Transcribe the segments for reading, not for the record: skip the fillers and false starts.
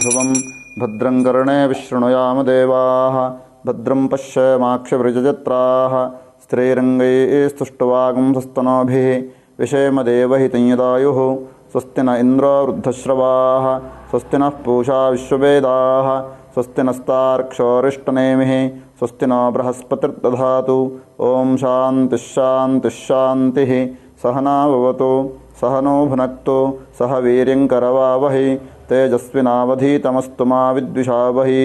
ध्रुवं भद्रं कर्णेभिः शृणुयाम देवाः भद्रं पश्येमाक्षभिर्यजत्राः स्त्रीरङ्गैस्तुष्टुवागुंसस्तनूभिः विषेम देवहितं यदायुः स्वस्ति न इन्द्रो वृद्धश्रवाः स्वस्ति नः पूषा विश्ववेदाः स्वस्ति नस्तार्क्ष्योरिष्टनेमिः स्वस्ति नो बृहस्पतिर्दधातु ॐ शान्तिः शान्तिः शान्तिः सहना भवतु सहनो भुनक्तु सह वीर्यङ्करवावहै तेजस्विनावधीतमस्तु मा विद्विषावहै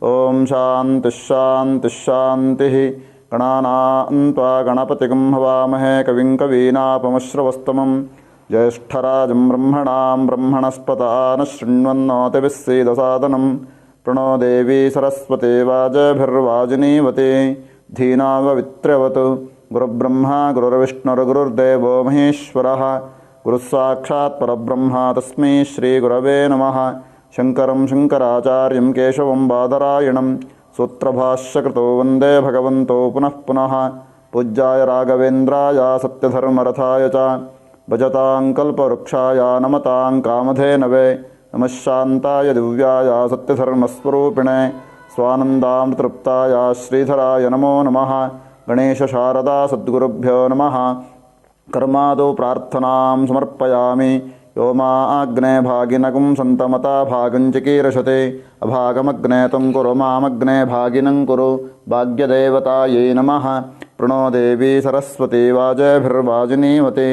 ॐ शान्तिः शान्तिः शान्तिः गणानां त्वा गणपतिगं हवामहे कविं कवीनापमश्रवस्तमं ज्येष्ठराजं ब्रह्मणां ब्रह्मणस्पत नः शृण्वन्नोतिभिः सीदसादनं प्रणो देवी सरस्वती वाजभिर्वाजिनीवती धीनाववित्र्यवतु गुरुब्रह्मा गुरुर्विष्णुर्गुरुर्देवो महेश्वरः गुरुस्साक्षात् परब्रह्म तस्मै श्रीगुरवे नमः। शङ्करं शङ्कराचार्यं केशवं बादरायणं सूत्रभाष्यकृतो वन्दे भगवन्तो पुनः पुनः। पूज्याय राघवेन्द्राय सत्यधर्मरथाय च भजतां कल्पवृक्षाय नमतां कामधेनवे नमः शान्ताय दिव्याय सत्यधर्मस्वरूपिणे स्वानन्दामृततृप्ताय श्रीधराय नमो नमः। गणेशशारदा सद्गुरुभ्यो नमः। कर्मादौ प्रार्थनां समर्पयामि यो माग्ने भागिनगुं सन्तमता भागं चिकीर्षते अभागमग्ने तं कुरु मामग्ने भागिनं कुरु भाग्यदेवतायै नमः। प्रणो देवी सरस्वती वाजभिर्वाजिनीवती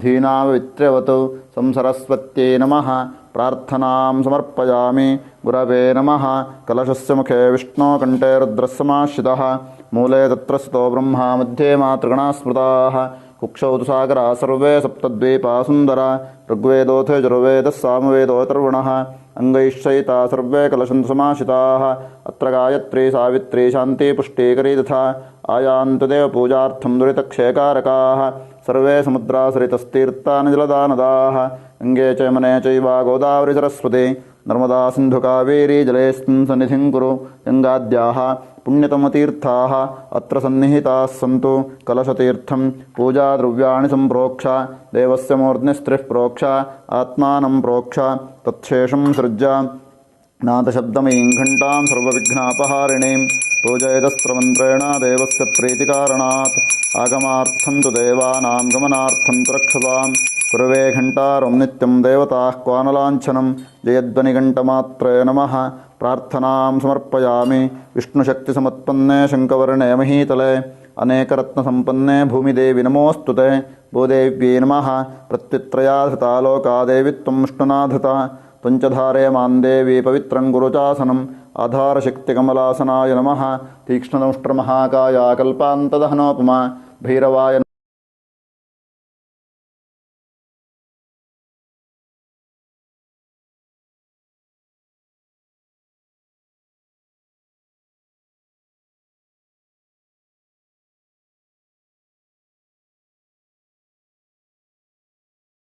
धीनावित्र्यवतु संसरस्वत्यै नमः। प्रार्थनां समर्पयामि गुरवे नमः। कलशस्य मुखे विष्णुकण्ठे रुद्रस्समाश्रितः मूले तत्र स्थितो ब्रह्मा मध्ये मातृगणाः स्मृताः कुक्षौ तु सागराः सर्वे सप्तद्वीपाः सुन्दरा ऋग्वेदोऽथ यजुर्वेदः सामवेदोऽथर्वणः अङ्गैश्चैताः सर्वे कलशन्तु समाश्रिताः अत्र गायत्री सावित्री शान्ति पुष्टिकरी तथा आयान्तु देवपूजार्थं दुरितक्षयकारकाः सर्वे समुद्रासरितस्तीर्थानि जलदानदाः गङ्गे च यमुने चैव गोदावरी सरस्वती नर्मदा सिन्धु कावेरी जलेऽस्मिन् सन्निधिं कुरु गङ्गाद्याः पुण्यतमतीर्थाः अत्र सन्निहिताः सन्तु कलशतीर्थं पूजाद्रव्याणि सम्प्रोक्ष देवस्य मूर्ध्निस्त्रिः प्रोक्ष आत्मानं प्रोक्ष तत्शेषं सृज्य नादशब्दमयीं घण्टां सर्वविघ्नापहारिणीं पूजयेदस्त्रमन्त्रेण देवस्य प्रीतिकारणात् आगमार्थं तु देवानां गमनार्थं च रक्षतां कुर्वे घण्टारं नित्यं देवताः क्वानलाञ्छनं जयध्वनिघण्टमात्रे नमः। प्रार्थनां समर्पयामि विष्णुशक्तिसमुत्पन्ने शङ्खवर्णे महीतले अनेकरत्नसम्पन्ने भूमिदेवि नमोऽस्तु ते भूदेव्यै नमः। प्रत्युत्रया धृता लोका देवि त्वं विष्णुना धृता त्वञ्चधारे मां देवी पवित्रं कुरु चासनम् आधारशक्तिकमलासनाय नमः। तीक्ष्णदंष्ट्रमहाकाया कल्पान्तदहनोपमा भैरवाय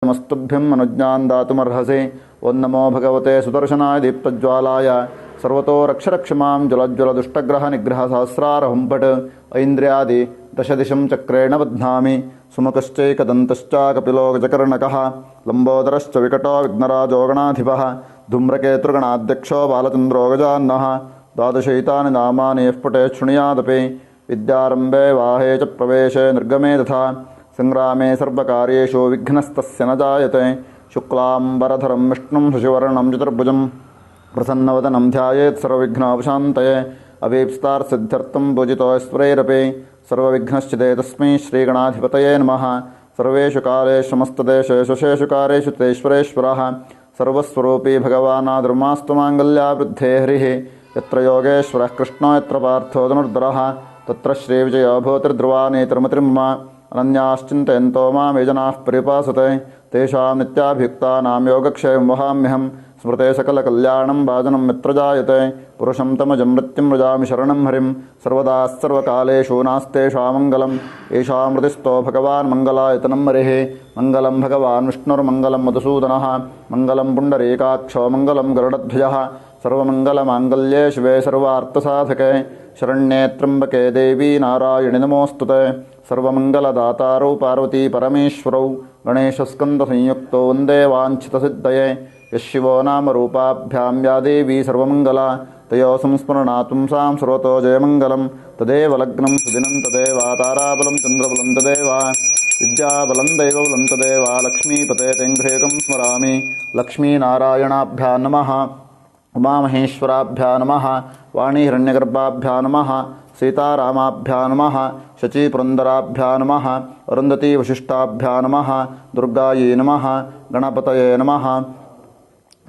मस्तुभ्यं अनुज्ञां दातुमर्हसि। ओं नमो भगवते सुदर्शनाय दीप्तज्वालाय सर्वतो रक्ष रक्ष मां ज्वलज्वलदुष्टग्रहनिग्रहसहस्रार हुम्पट् ऐन्द्रियादि दशदिशं चक्रेण बध्नामि। सुमुखश्चैकदन्तश्च कपिलो गजकर्णकः लम्बोदरश्च विकटो विघ्नराजो गणाधिपः धूम्रकेतुर्गणाध्यक्षो बालचन्द्रो गजाननः। द्वादशैतानि नामानि यः पठेत् शृणुयादपि विद्यारम्भे वाहे च प्रवेशे निर्गमे तथा संग्रामे सर्वकार्येषु विघ्नस्तस्य न जायते। शुक्लाम्बरधरं विष्णुं शशिवर्णं चतुर्भुजं प्रसन्नवदनं ध्यायेत् सर्वविघ्नोपशान्तये। अभीप्सितार्थसिद्ध्यर्थं पूजितोऽस्वरैरपि सर्वविघ्नश्चिते तस्मै श्रीगणाधिपतये नमः। सर्वेषु कालेषु समस्तदेशेषु शेषु कार्येषु तेश्वरेश्वरः सर्वस्वरूपी भगवानादिर्मास्तु माङ्गल्यावृद्धे हरिः। यत्र योगेश्वरः कृष्णो यत्र पार्थो धनुर्धरः तत्र श्रीविजयो भूतिर्ध्रुवानेतरमतिर्मम। अनन्याश्चिन्तयन्तो मां ये जनाः परिपासते तेषां नित्याभियुक्तानां योगक्षेमं वहाम्यहं। स्मृते सकलकल्याणं भाजनं यत्र जायते पुरुषं तमजं मृत्युं व्रजामि शरणं हरिं। सर्वदा सर्वकालेषु नास्तेषां मङ्गलम् येषां हृदिस्थो भगवान् मङ्गलायतनं हरिः। मङ्गलं भगवान् विष्णुर्मङ्गलं मधुसूदनः मङ्गलं पुण्डरीकाक्षो मङ्गलं गरुडध्वजः। सर्वमङ्गलमाङ्गल्ये शिवे सर्वार्थसाधके शरण्ये त्र्यम्बके देवी नारायणि नमोऽस्तु ते। सर्वमङ्गलदातारौ पार्वती परमेश्वरौ गणेशस्कन्दसंयुक्तो वन्दे वाञ्छितसिद्धये। यशिवो नाम रूपाभ्यां या देवी सर्वमङ्गला तयोः संस्मरणात् पुंसां सर्वतो जयमङ्गलं तदेव लग्नं सुदिनं तदेव ताराबलं चन्द्रबलं तदेव विद्याबलं दैवबलं तदेव लक्ष्मीपते तेङ्घ्रेकं स्मरामि लक्ष्मीनारायणाभ्यां नमः उमामहेश्वराभ्यां नमः वाणीहिरण्यगर्भाभ्यां नमः सीतारामाभ्यां नमः शचीपुरन्दराभ्यां नमः अरुन्धतीवशिष्टाभ्यां नमः दुर्गायै नमः गणपतये नमः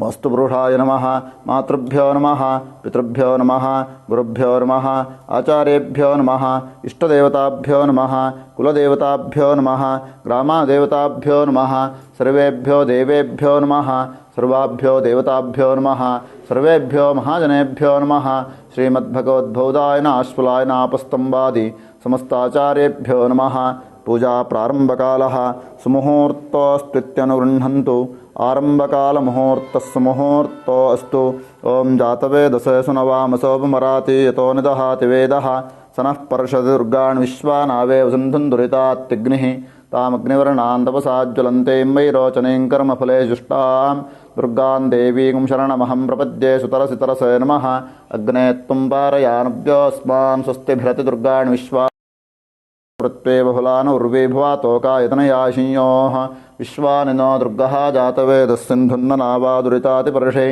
वास्तुपुरुषाय नमः मातृभ्यो नमः पितृभ्यो नमः गुरुभ्यो नमः आचार्येभ्यो नमः इष्टदेवताभ्यो नमः कुलदेवताभ्यो नमः ग्रामदेवताभ्यो नमः सर्वेभ्यो देवेभ्यो नमः सर्वाभ्यो देवताभ्यो नमः सर्वेभ्यो महाजनेभ्यो नमः श्रीमद्भगवद्भवदायनाश्वलायनापस्तम्भादि समस्ताचार्येभ्यो नमः पूजा प्रारम्भकालः सुमुहूर्तोऽस्त्वित्यनुगृह्णन्तु आरम्भकालमुहूर्तस्सु मुहूर्तो अस्तु ॐ जातवेदसे सुनवामसोपमराति यतो निदहाति वेदः सनः पर्षदुर्गान् विश्वानावे वसन्धुं दुरितात्यग्निः तामग्निवर्णान् तपसा ज्वलन्ते वैरोचनीं कर्मफले जुष्टां दुर्गां देवीं शरणमहं प्रपद्ये सुतरसि तरसे नमः अग्ने त्वं पारयानभ्योऽस्मान् स्वस्तिभिरति दुर्गान् विश्वा प्रत्येव फलान उर्वे भुवातोकायतनयाशिन्योः विश्वानिनो दुर्गः जातवेदस्सिन्धुन्ननावा दुरितातिपर्षे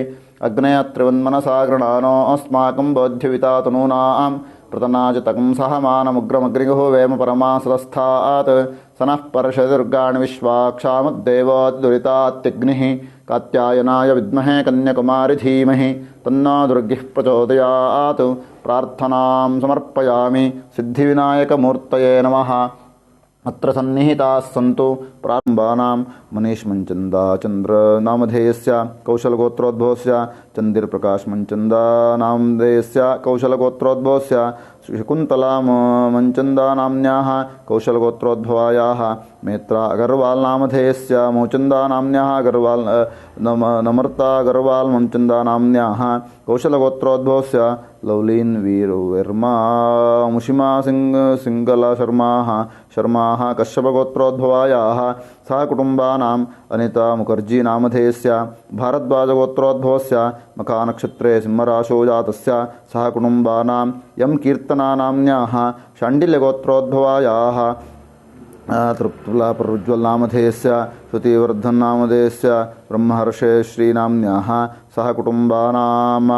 अग्ने त्रिवन्मनसा गृणानो अस्माकं बोध्यवितातनूनां प्रतनाजितकं सहमानमुग्रमग्निगुः वेम परमासुरस्थात् सनः पर्षदुर्गाणि विश्वाक्षामद्देवातिदुरितात्यग्निः कात्यायनाय विद्महे कन्याकुमारि धीमहि तन्नो दुर्गिः प्रचोदयात् प्रार्थनां समर्पयामि सिद्धिविनायकमूर्तये नमः अत्र सन्निहिताः सन्तु प्रारम्भानां मनीष मंचंदा चंद्र नामधेयस्य कौशलगोत्रोद्भवस्य चंदिरप्रकाश मंचंदा नामधेयस्य कौशलगोत्रोद्भवस्य शकुन्तला मंचंदा नाम्न्याः कौशलगोत्रोद्भवायाः मेत्रा अगरवाल नामधेयस्य मूचंदा नाम्न्याः अगरवाल नमर्ता अगरवाल मंचंदा नाम्न्याः कौशलगोत्रोद्भवस्य लवलीन वीर वर्मा मुशिमा सिंगला शर्माः कश्यपगोत्रोद्भवायाः सह कुटुम्बानाम् अनिता मुखर्जी नामधेयस्य भारद्वाजगोत्रोद्भवस्य मखानक्षत्रे सिंहराशौ जातस्य सह कुटुम्बानां यं कीर्तना नाम्न्याः शाण्डिल्यगोत्रोद्भवायाः तृप्तुलापरुज्वल नामधेयस्य श्रुतिवर्धन नामधेयस्य ब्रह्महर्षे श्रीनाम्न्याः सह कुटुम्बानाम्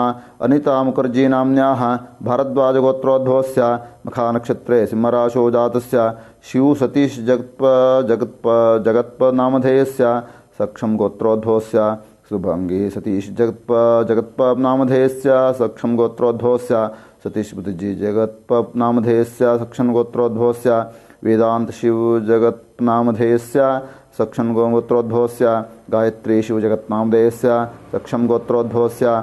अनिता मुखर्जी नाम्न्याः भारद्वाजगोत्रोद्भवस्य मखानक्षत्रे सिंहराशौ जातस्य शिव सतीश जगत्प नामधेयस्य सक्षम गोत्रोद्भवस्य शुभांगी सतीश जगत्प नामधेयस्य सक्षम गोत्रोद्भवस्य सतीश बुद्धजी जगत्प नामधेयस्य सक्षम गोत्रोद्भवस्य वेदांत शिव जगत् नामधेयस्य सक्षम गोत्रोद्भवस्य गायत्री शिव जगत् नामधेयस्य सक्षम गोत्रोद्भवस्य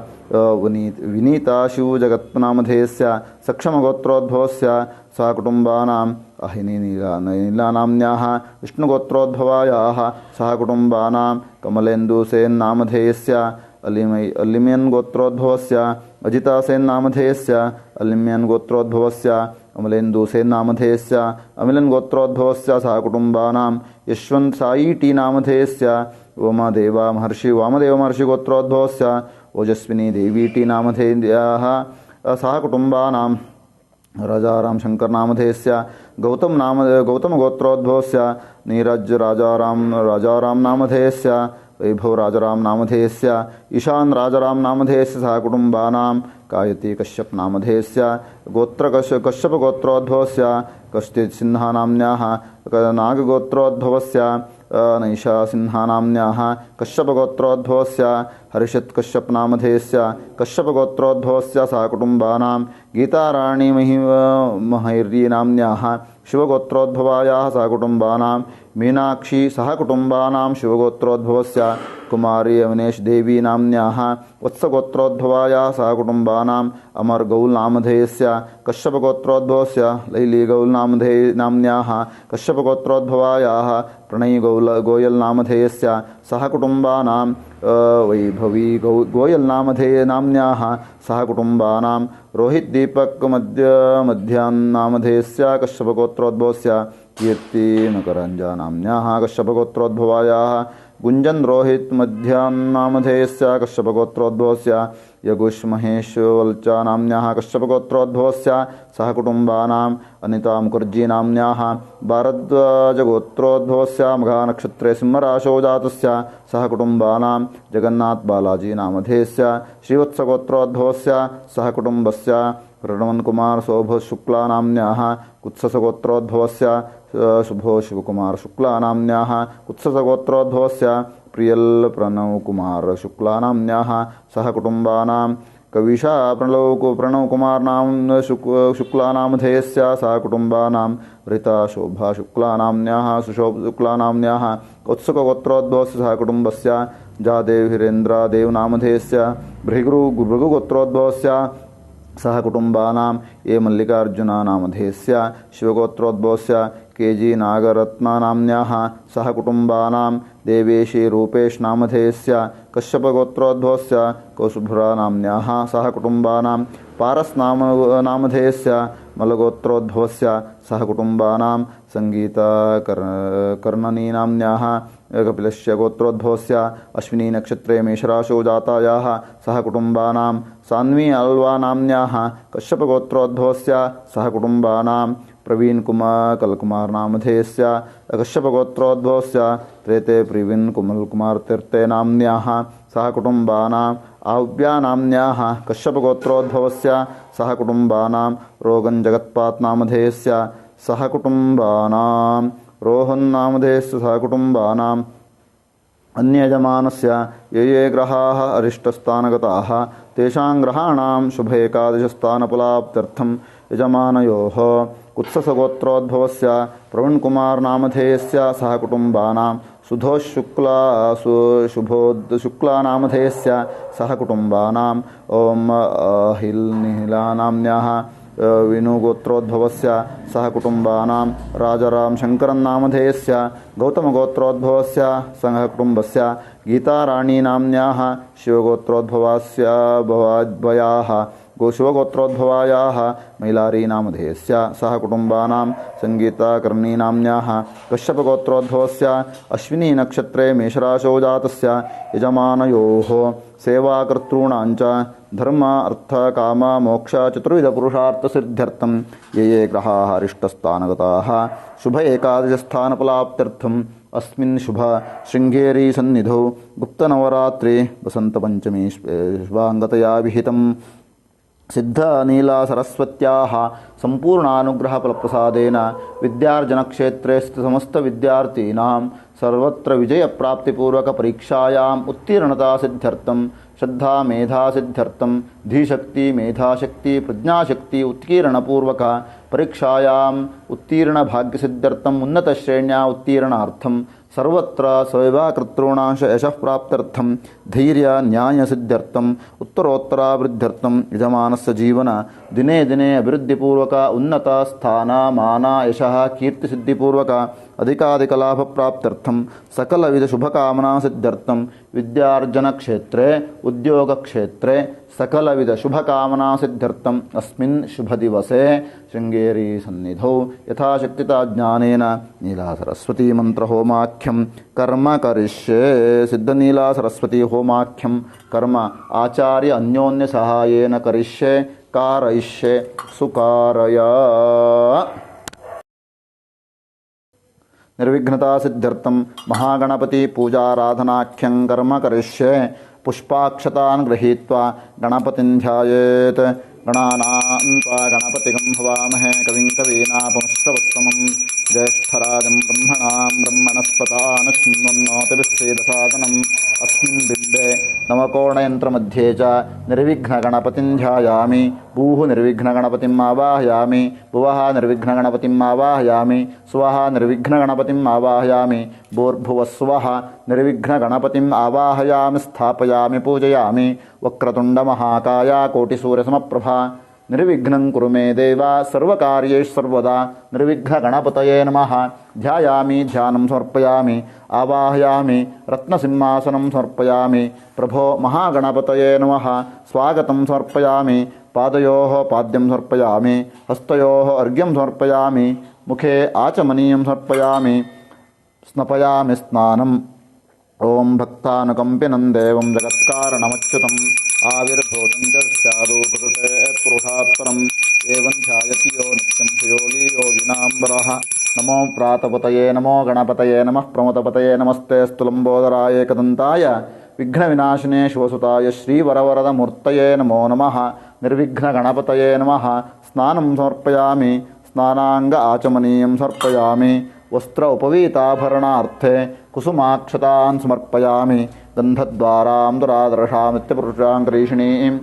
विनीता शिव जगत् नामधेयस्य सक्षम गोत्रोद्भवस्य सह कुटुम्बानाम् अहिनी नीला नाम्न्याः विष्णुगोत्रोद्भवायाः सह कुटुम्बानां कमलेन्दुसेन नामधेयस्य अलिम्यन गोत्रोद्भवस्य अजिता सेन नामधेयस्य अलिम्यन गोत्रोद्भवस्य अमलेन्दुसेन नामधेयस्य अमिलन गोत्रोद्भवस्य सह कुटुम्बानां यशवंत साई टी नामधेयस्य वामदेव महर्षि गोत्रोद्भवस्य ओजस्विनी देवी टी नामधेयाः सह कुटुम्बानां राजाराम शंकर नामधेयस्य गौतम गोत्रोद्भवस्य नीरज राजाराम नामधेयस्य वैभव राजाराम नामधेयस्य ईशान राजाराम नामधेयस्य सह कुटुम्बानां गायत्री कश्यप नामधेयस्य कश्यप गोत्रोद्भवस्य कश्चित् सिन्हा नाम्न्याः नागगोत्रोद्भवस्य नैषा सिन्हा नाम्न्याः कश्यपगोत्रोद्भवस्य हर्षित् कश्यप नामधेयस्य कश्यपगोत्रोद्भवस्य सह कुटुम्बानां गीताराणी महैर्यी नाम्न्याः शिवगोत्रोद्भवायाः सह कुटुम्बानां मीनाक्षी सह कुटुम्बानां शिवगोत्रोद्भवस्य कुमारी अविनेश देवी नाम्न्याः वत्सगोत्रोद्भवायाः सह कुटुम्बानाम् अमर गौल नामधेयस्य कश्यपगोत्रोद्भवस्य लैली गौल नाम्न्याः कश्यपगोत्रोद्भवायाः प्रणयी गोयल नामधेयस्य सह कुटुम्बानां वैभवी गोयल नाम्न्याः सह कुटुम्बानां रोहित दीपक मध्याह्न नामधेयस्य कश्यपगोत्रोद्भवस्य कीर्ति मकरंजा नाम्न्याः कश्यपगोत्रोद्भवायाः गुञ्जन् रोहित् मध्यान्नामधेयस्य कश्यपगोत्रोद्भवस्य यगुष्महेश्वल्च नाम्न्याः कश्यपगोत्रोद्भवस्य सह कुटुम्बानाम् अनिता मुखर्जी नाम्न्याः भारद्वाजगोत्रोद्भवस्य मघानक्षत्रे सिंहराशौ जातस्य सह कुटुम्बानां जगन्नाथ बालाजी नामधेयस्य श्रीवत्सगोत्रोद्भवस्य सह कुटुम्बस्य रणवन्कुमार शोभशुक्ला नाम्न्याः कुत्ससगोत्रोद्भवस्य शुभो शिवकुमार शुक्ला नाम्न्याः कुत्ससगोत्रोद्भवस्य प्रियल प्रणवकुमार शुक्ला नाम्न्याः सह कुटुम्बानां कविशा प्रणवकुमार नाम शुक्ला नामधेयस्य सह कुटुम्बानां ऋता शोभा शुक्ला नाम्न्याः सुशोभ शुक्ला नाम्न्याः उत्सुकगोत्रोद्भवस्य सह कुटुम्बस्य जादेव हिरेन्द्र देव नामधेयस्य भृगुगोत्रोद्भवस्य सह कुटुम्बानां ये मल्लिकार्जुना नामधेयस्य शिवगोत्रोद्भवस्य केजी नागरत्ना नाम्न्याः सह कुटुम्बानां देवेशी रूपेश नामधेयस्य कश्यपगोत्रोद्भवस्य कौसुभ्रा नाम्न्याः सह कुटुम्बानां पारस नामधेयस्य मलगोत्रोद्भवस्य सह कुटुम्बानां संगीता कर्णनी नाम्न्याः कपिलस्य गोत्रोद्भवस्य अश्विनी नक्षत्रे मेषराशौ जातायाः सह कुटुम्बानां सान्वी अल्वा नाम्न्याः कश्यपगोत्रोद्भवस्य सह कुटुम्बानां प्रवीण कलकुमार नामधेयस्य कश्यपगोत्रोद्भवस्य त्रेते प्रवीण कुमलकुमार तीर्थे नाम्न्याः सह कुटुम्बानां आव्या नाम्न्याः कश्यपगोत्रोद्भवस्य सह कुटुम्बानां रोगन जगत्पात नामधेयस्य सह कुटुम्बानां रोहन नामधेयस्य सह कुटुम्बानां अन्ययजमानस्य ये ग्रहाः अरिष्टस्थानगताः तेषां ग्रहाणां शुभ एकादशस्थानफलाप्त्यर्थं यजमानयोः कुत्ससगोत्रोद्भवस्य प्रवीणकुमार नामधेयस्य सह कुटुम्बानां शुक्ला नामधेयस्य सह कुटुम्बानां ओम अहिल्निहिला नाम्न्याः विनुगोत्रोद्भवस्य सह कुटुम्बानां राजाराम शंकरन् नामधेयस्य गौतमगोत्रोद्भवस्य सह कुटुम्बस्य गीताराणी नाम्न्याः शिवगोत्रोद्भवस्य भवाद्वयाः शिवगोत्रोद्भवायाः मैलारी नामधेयस्य सह कुटुम्बानां संगीताकर्णी नाम्न्याः कश्यपगोत्रोद्भवस्य अश्विनी नक्षत्रे मेषराशौ जातस्य यजमानयोः सेवाकर्तॄणाञ्च धर्म अर्थ काम मोक्ष चतुर्विध पुरुषार्थ सिद्ध्यर्थं ये ग्रहाः अरिष्टस्थानगताः शुभ एकादशस्थानफलाप्त्यर्थम् अस्मिन् शुभ शृंगेरी सन्निधौ गुप्तनवरात्रि वसन्तपञ्चमी शुभांगतया विहितम् सिद्धनीला सरस्वत्याः सम्पूर्णानुग्रहफलप्रसादेन विद्यार्जनक्षेत्रे समस्तविद्यार्थिनां सर्वत्र विजयप्राप्तिपूर्वकपरीक्षायाम् उत्तीर्णतासिद्ध्यर्थं श्रद्धा मेधासिद्ध्यर्थं धीशक्ति मेधाशक्ति प्रज्ञाशक्ति उत्कीर्णपूर्वक परीक्षायाम् उत्तीर्णभाग्यसिद्ध्यर्थम् उन्नतश्रेण्या उत्तीर्णार्थं सर्वत्र सेवाकर्तॄणां यशः प्राप्त्यर्थं धैर्य न्यायसिद्ध्यर्थम् उत्तरोत्तराभिवृद्ध्यर्थं यजमानस्य जीवन दिने दिने अभिवृद्धिपूर्वक उन्नत स्थान मान यशः कीर्तिसिद्धिपूर्वक अधिकाधिकलाभप्राप्त्यर्थं सकलविधशुभकामनासिद्ध्यर्थं विद्यार्जनक्षेत्रे उद्योगक्षेत्रे सकलविधशुभकामनासिद्ध्यर्थम् अस्मिन् शुभदिवसे शृंगेरी सन्निधौ यथाशक्तिता ज्ञानेन नीलासरस्वती मन्त्रहोमाख्यं कर्म करिष्ये सिद्धनीलासरस्वती होमाख्यं कर्म आचार्य अन्योन्य सहायेन करिष्ये कारयिष्ये सुकारया निर्विघ्नता सिद्ध्यर्थं महागणपति पूजाराधनाख्यं कर्म करिष्ये पुष्पाक्षतान् गृहीत्वा गणपतिं ध्यायेत् गणानां त्वा गणपतिगं हवामहे कविं कवीनापमश्रवत्तमं ज्येष्ठराजं ब्रह्मणस्पतान् शृण्वन्नोतिभिस्सेदसादनम् अस्मिन् बिम्बे नवकोणयन्त्रमध्ये च निर्विघ्नगणपतिं ध्यायामि भूः निर्विघ्नगणपतिम् आवाहयामि भुवः निर्विघ्नगणपतिम् आवाहयामि स्वः निर्विघ्नगणपतिम् आवाहयामि भूर्भुवस्वः निर्विघ्नगणपतिम् आवाहयामि स्थापयामि पूजयामि वक्रतुण्डमहाकाय कोटिसूर्यसमप्रभा निर्विघ्नं कुरु मे देव सर्वकार्येषु सर्वदा निर्विघ्नगणपतये नमः ध्यायामि ध्यानं समर्पयामि आवाहयामि रत्नसिंहासनं समर्पयामि प्रभो महागणपतये नमः स्वागतं समर्पयामि पादयोः पाद्यं समर्पयामि हस्तयोः अर्घ्यं समर्पयामि मुखे आचमनीयं समर्पयामि स्नपयामि स्नानं ಓಂ ಭಕ್ತಾನುಕಂಪಿನಂ ದೇವಂ ಜಗತ್ಕಾರಣಮಚ್ಯುತಂ ಆವಿರ್ಭೂತಂ ಚ ಸ್ಯಾದು ಪ್ರಕೃತೆ ಪುರುಷಾತ್ ಪರಂ ಏವಂ ಧ್ಯಾಯತಿ ಯೋ ನಿತ್ಯಂ ಸ ಯೋಗಿ ಯೋಗಿನಾಂ ವರಃ. ನಮೋ ಪ್ರಾತಪತಯೇ ನಮೋ ಗಣಪತಯೇ ನಮಃ ಪ್ರಮತಪತಯೇ ನಮಸ್ತೆ ಸ್ತುಲಂಬೋದರಾಯ ಏಕದಂತಾಯ ವಿಘ್ನವಿನಾಶಿನೇ ಶಿವಸುತಾಯ ಶ್ರೀವರವರದ ಮೂರ್ತಯೇ ನಮೋ ನಮಃ. ನಿರ್ವಿಘ್ನ ಗಣಪತಯೇ ನಮಃ. ಸ್ನಾನಂ ಸಮರ್ಪಯಾಮಿ ಸ್ನಾನಾಂಗ ಆಚಮನೀಯಂ ಸಮರ್ಪಯಾಮಿ. ವಸ್ತ್ರ ಉಪವೀತಾಭರಣಾರ್ಥೆ ಕುಸುಮಾಕ್ಷತಾನ್ ಸಮರ್ಪಯಾಮಿ. ಗಂಧದ್ವಾರಾಂ ದುರಾದರ್ಶಾಮಿತ್ಯಪುರುಷಾಂ ಕರೀಷಿಣೀಂ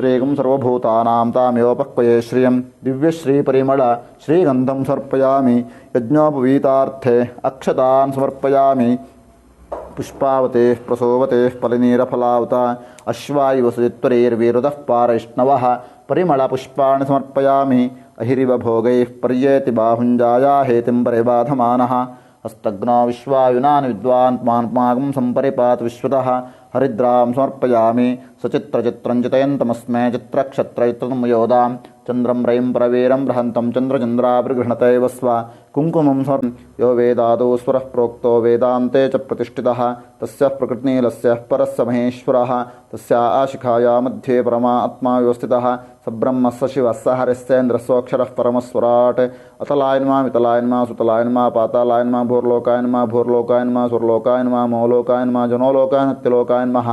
ರೇಗಂ ಸರ್ವಭೂತಾನಾಂ ತಾಮೇವೋಪಕ್ವಯೇ ಶ್ರಿಯಂ ದಿವ್ಯಶ್ರೀಪರಿಮಳ ಶ್ರೀಗಂಧಂ ಸಮರ್ಪಯಾಮಿ. ಯಜ್ಞೋಪವೀತಾರ್ಥೆ ಅಕ್ಷತಾನ್ ಸಮರ್ಪಯಾಮಿ. ಪುಷ್ಪಾವತೆ ಪ್ರಸೋವತೆ ಫಲನೀರಫಲಾವತ ಅಶ್ವಾಯುವ ಸುಜಿತ್ವರೈರ್ವೀರುತಃ ಪಾರೈಷ್ಣವಃ ಪರಿಮಳ ಪುಷ್ಪಾಣಿ ಸಮರ್ಪಯಾಮಿ. ಅಹಿರಿವ ಭೋಗೈಃ ಪರ್ಯೇತಿ ಬಾಹುಂಜಾಯಾ ಹೇತಿಂ ಪರಿಬಾಧಮಾನಃ. ಹಸ್ತಗ್ನೋ ವಿಶ್ವಾಯುನಾನ್ ವಿದ್ವಾನ್ ಮಾನ್ಮಾಗಂ ಸಂಪರಿಪಾತ್ ವಿಶ್ವತಃ ಹರಿದ್ರಾಂ ಸಮರ್ಪಯಾಮಿ. ಸಚಿತ್ರಚಿತ್ರಂಚಿತಯಂತಮಸ್ಮೇ ಚಿತ್ರಕ್ಷತ್ರಯುತಮಯೋದಾಂ ಚಂದ್ರಂ ರೈಂ ಪರವೀರಂ ಬೃಹಂತಂ ಚಂದ್ರಚಂದ್ರಾಭಿರ್ಗೃಹತೆ ವಸ್ವ ಕುಂಕುಮಂ ಸ್ವರ್ ಯೋ ವೇದಾದೋ ಸ್ವರಃ ಪ್ರೋಕ್ತೋ ವೇದಾಂತೆ ಚ ಪ್ರತಿಷ್ಠಿತಃ ತಸ್ಯ ಪ್ರಕೃತಿನೀಲಸ್ಯ ಪರಸ್ಯ ಮಹೇಶ್ವರಃ ತಸ್ಯ ಆಶಿಖಾಯ ಮಧ್ಯೆ ಪರಮಾತ್ಮ ವ್ಯವಸ್ಥಿತಃ ಸಬ್ರಹ್ಮ ಸ ಶಿವ ಸ ಹರಿಶ್ಚೇಂದ್ರಸ್ವಕ್ಷರಃ ಪರಮಸ್ವರಾಟ್ ಅತಲಾಯನ್ಮಾ ಮಿತಲಾಯನ್ಮಾ ಸುತಲಾಯನ್ಮಾ ಪಾತಾಲಾಯನ್ಮಾ ಭೂರ್ಲೋಕಾಯನ್ಮಾ ಭೂರ್ಲೋಕಾಯನ್ಮಾ ಸ್ವರ್ಲೋಕಾಯನ್ಮಾ ಮೌಲೋಕಾಯನ್ಮಾ ಜನೋಲೋಕಾಯನತ್ಯಲೋಕಾಯನ್ಮಃ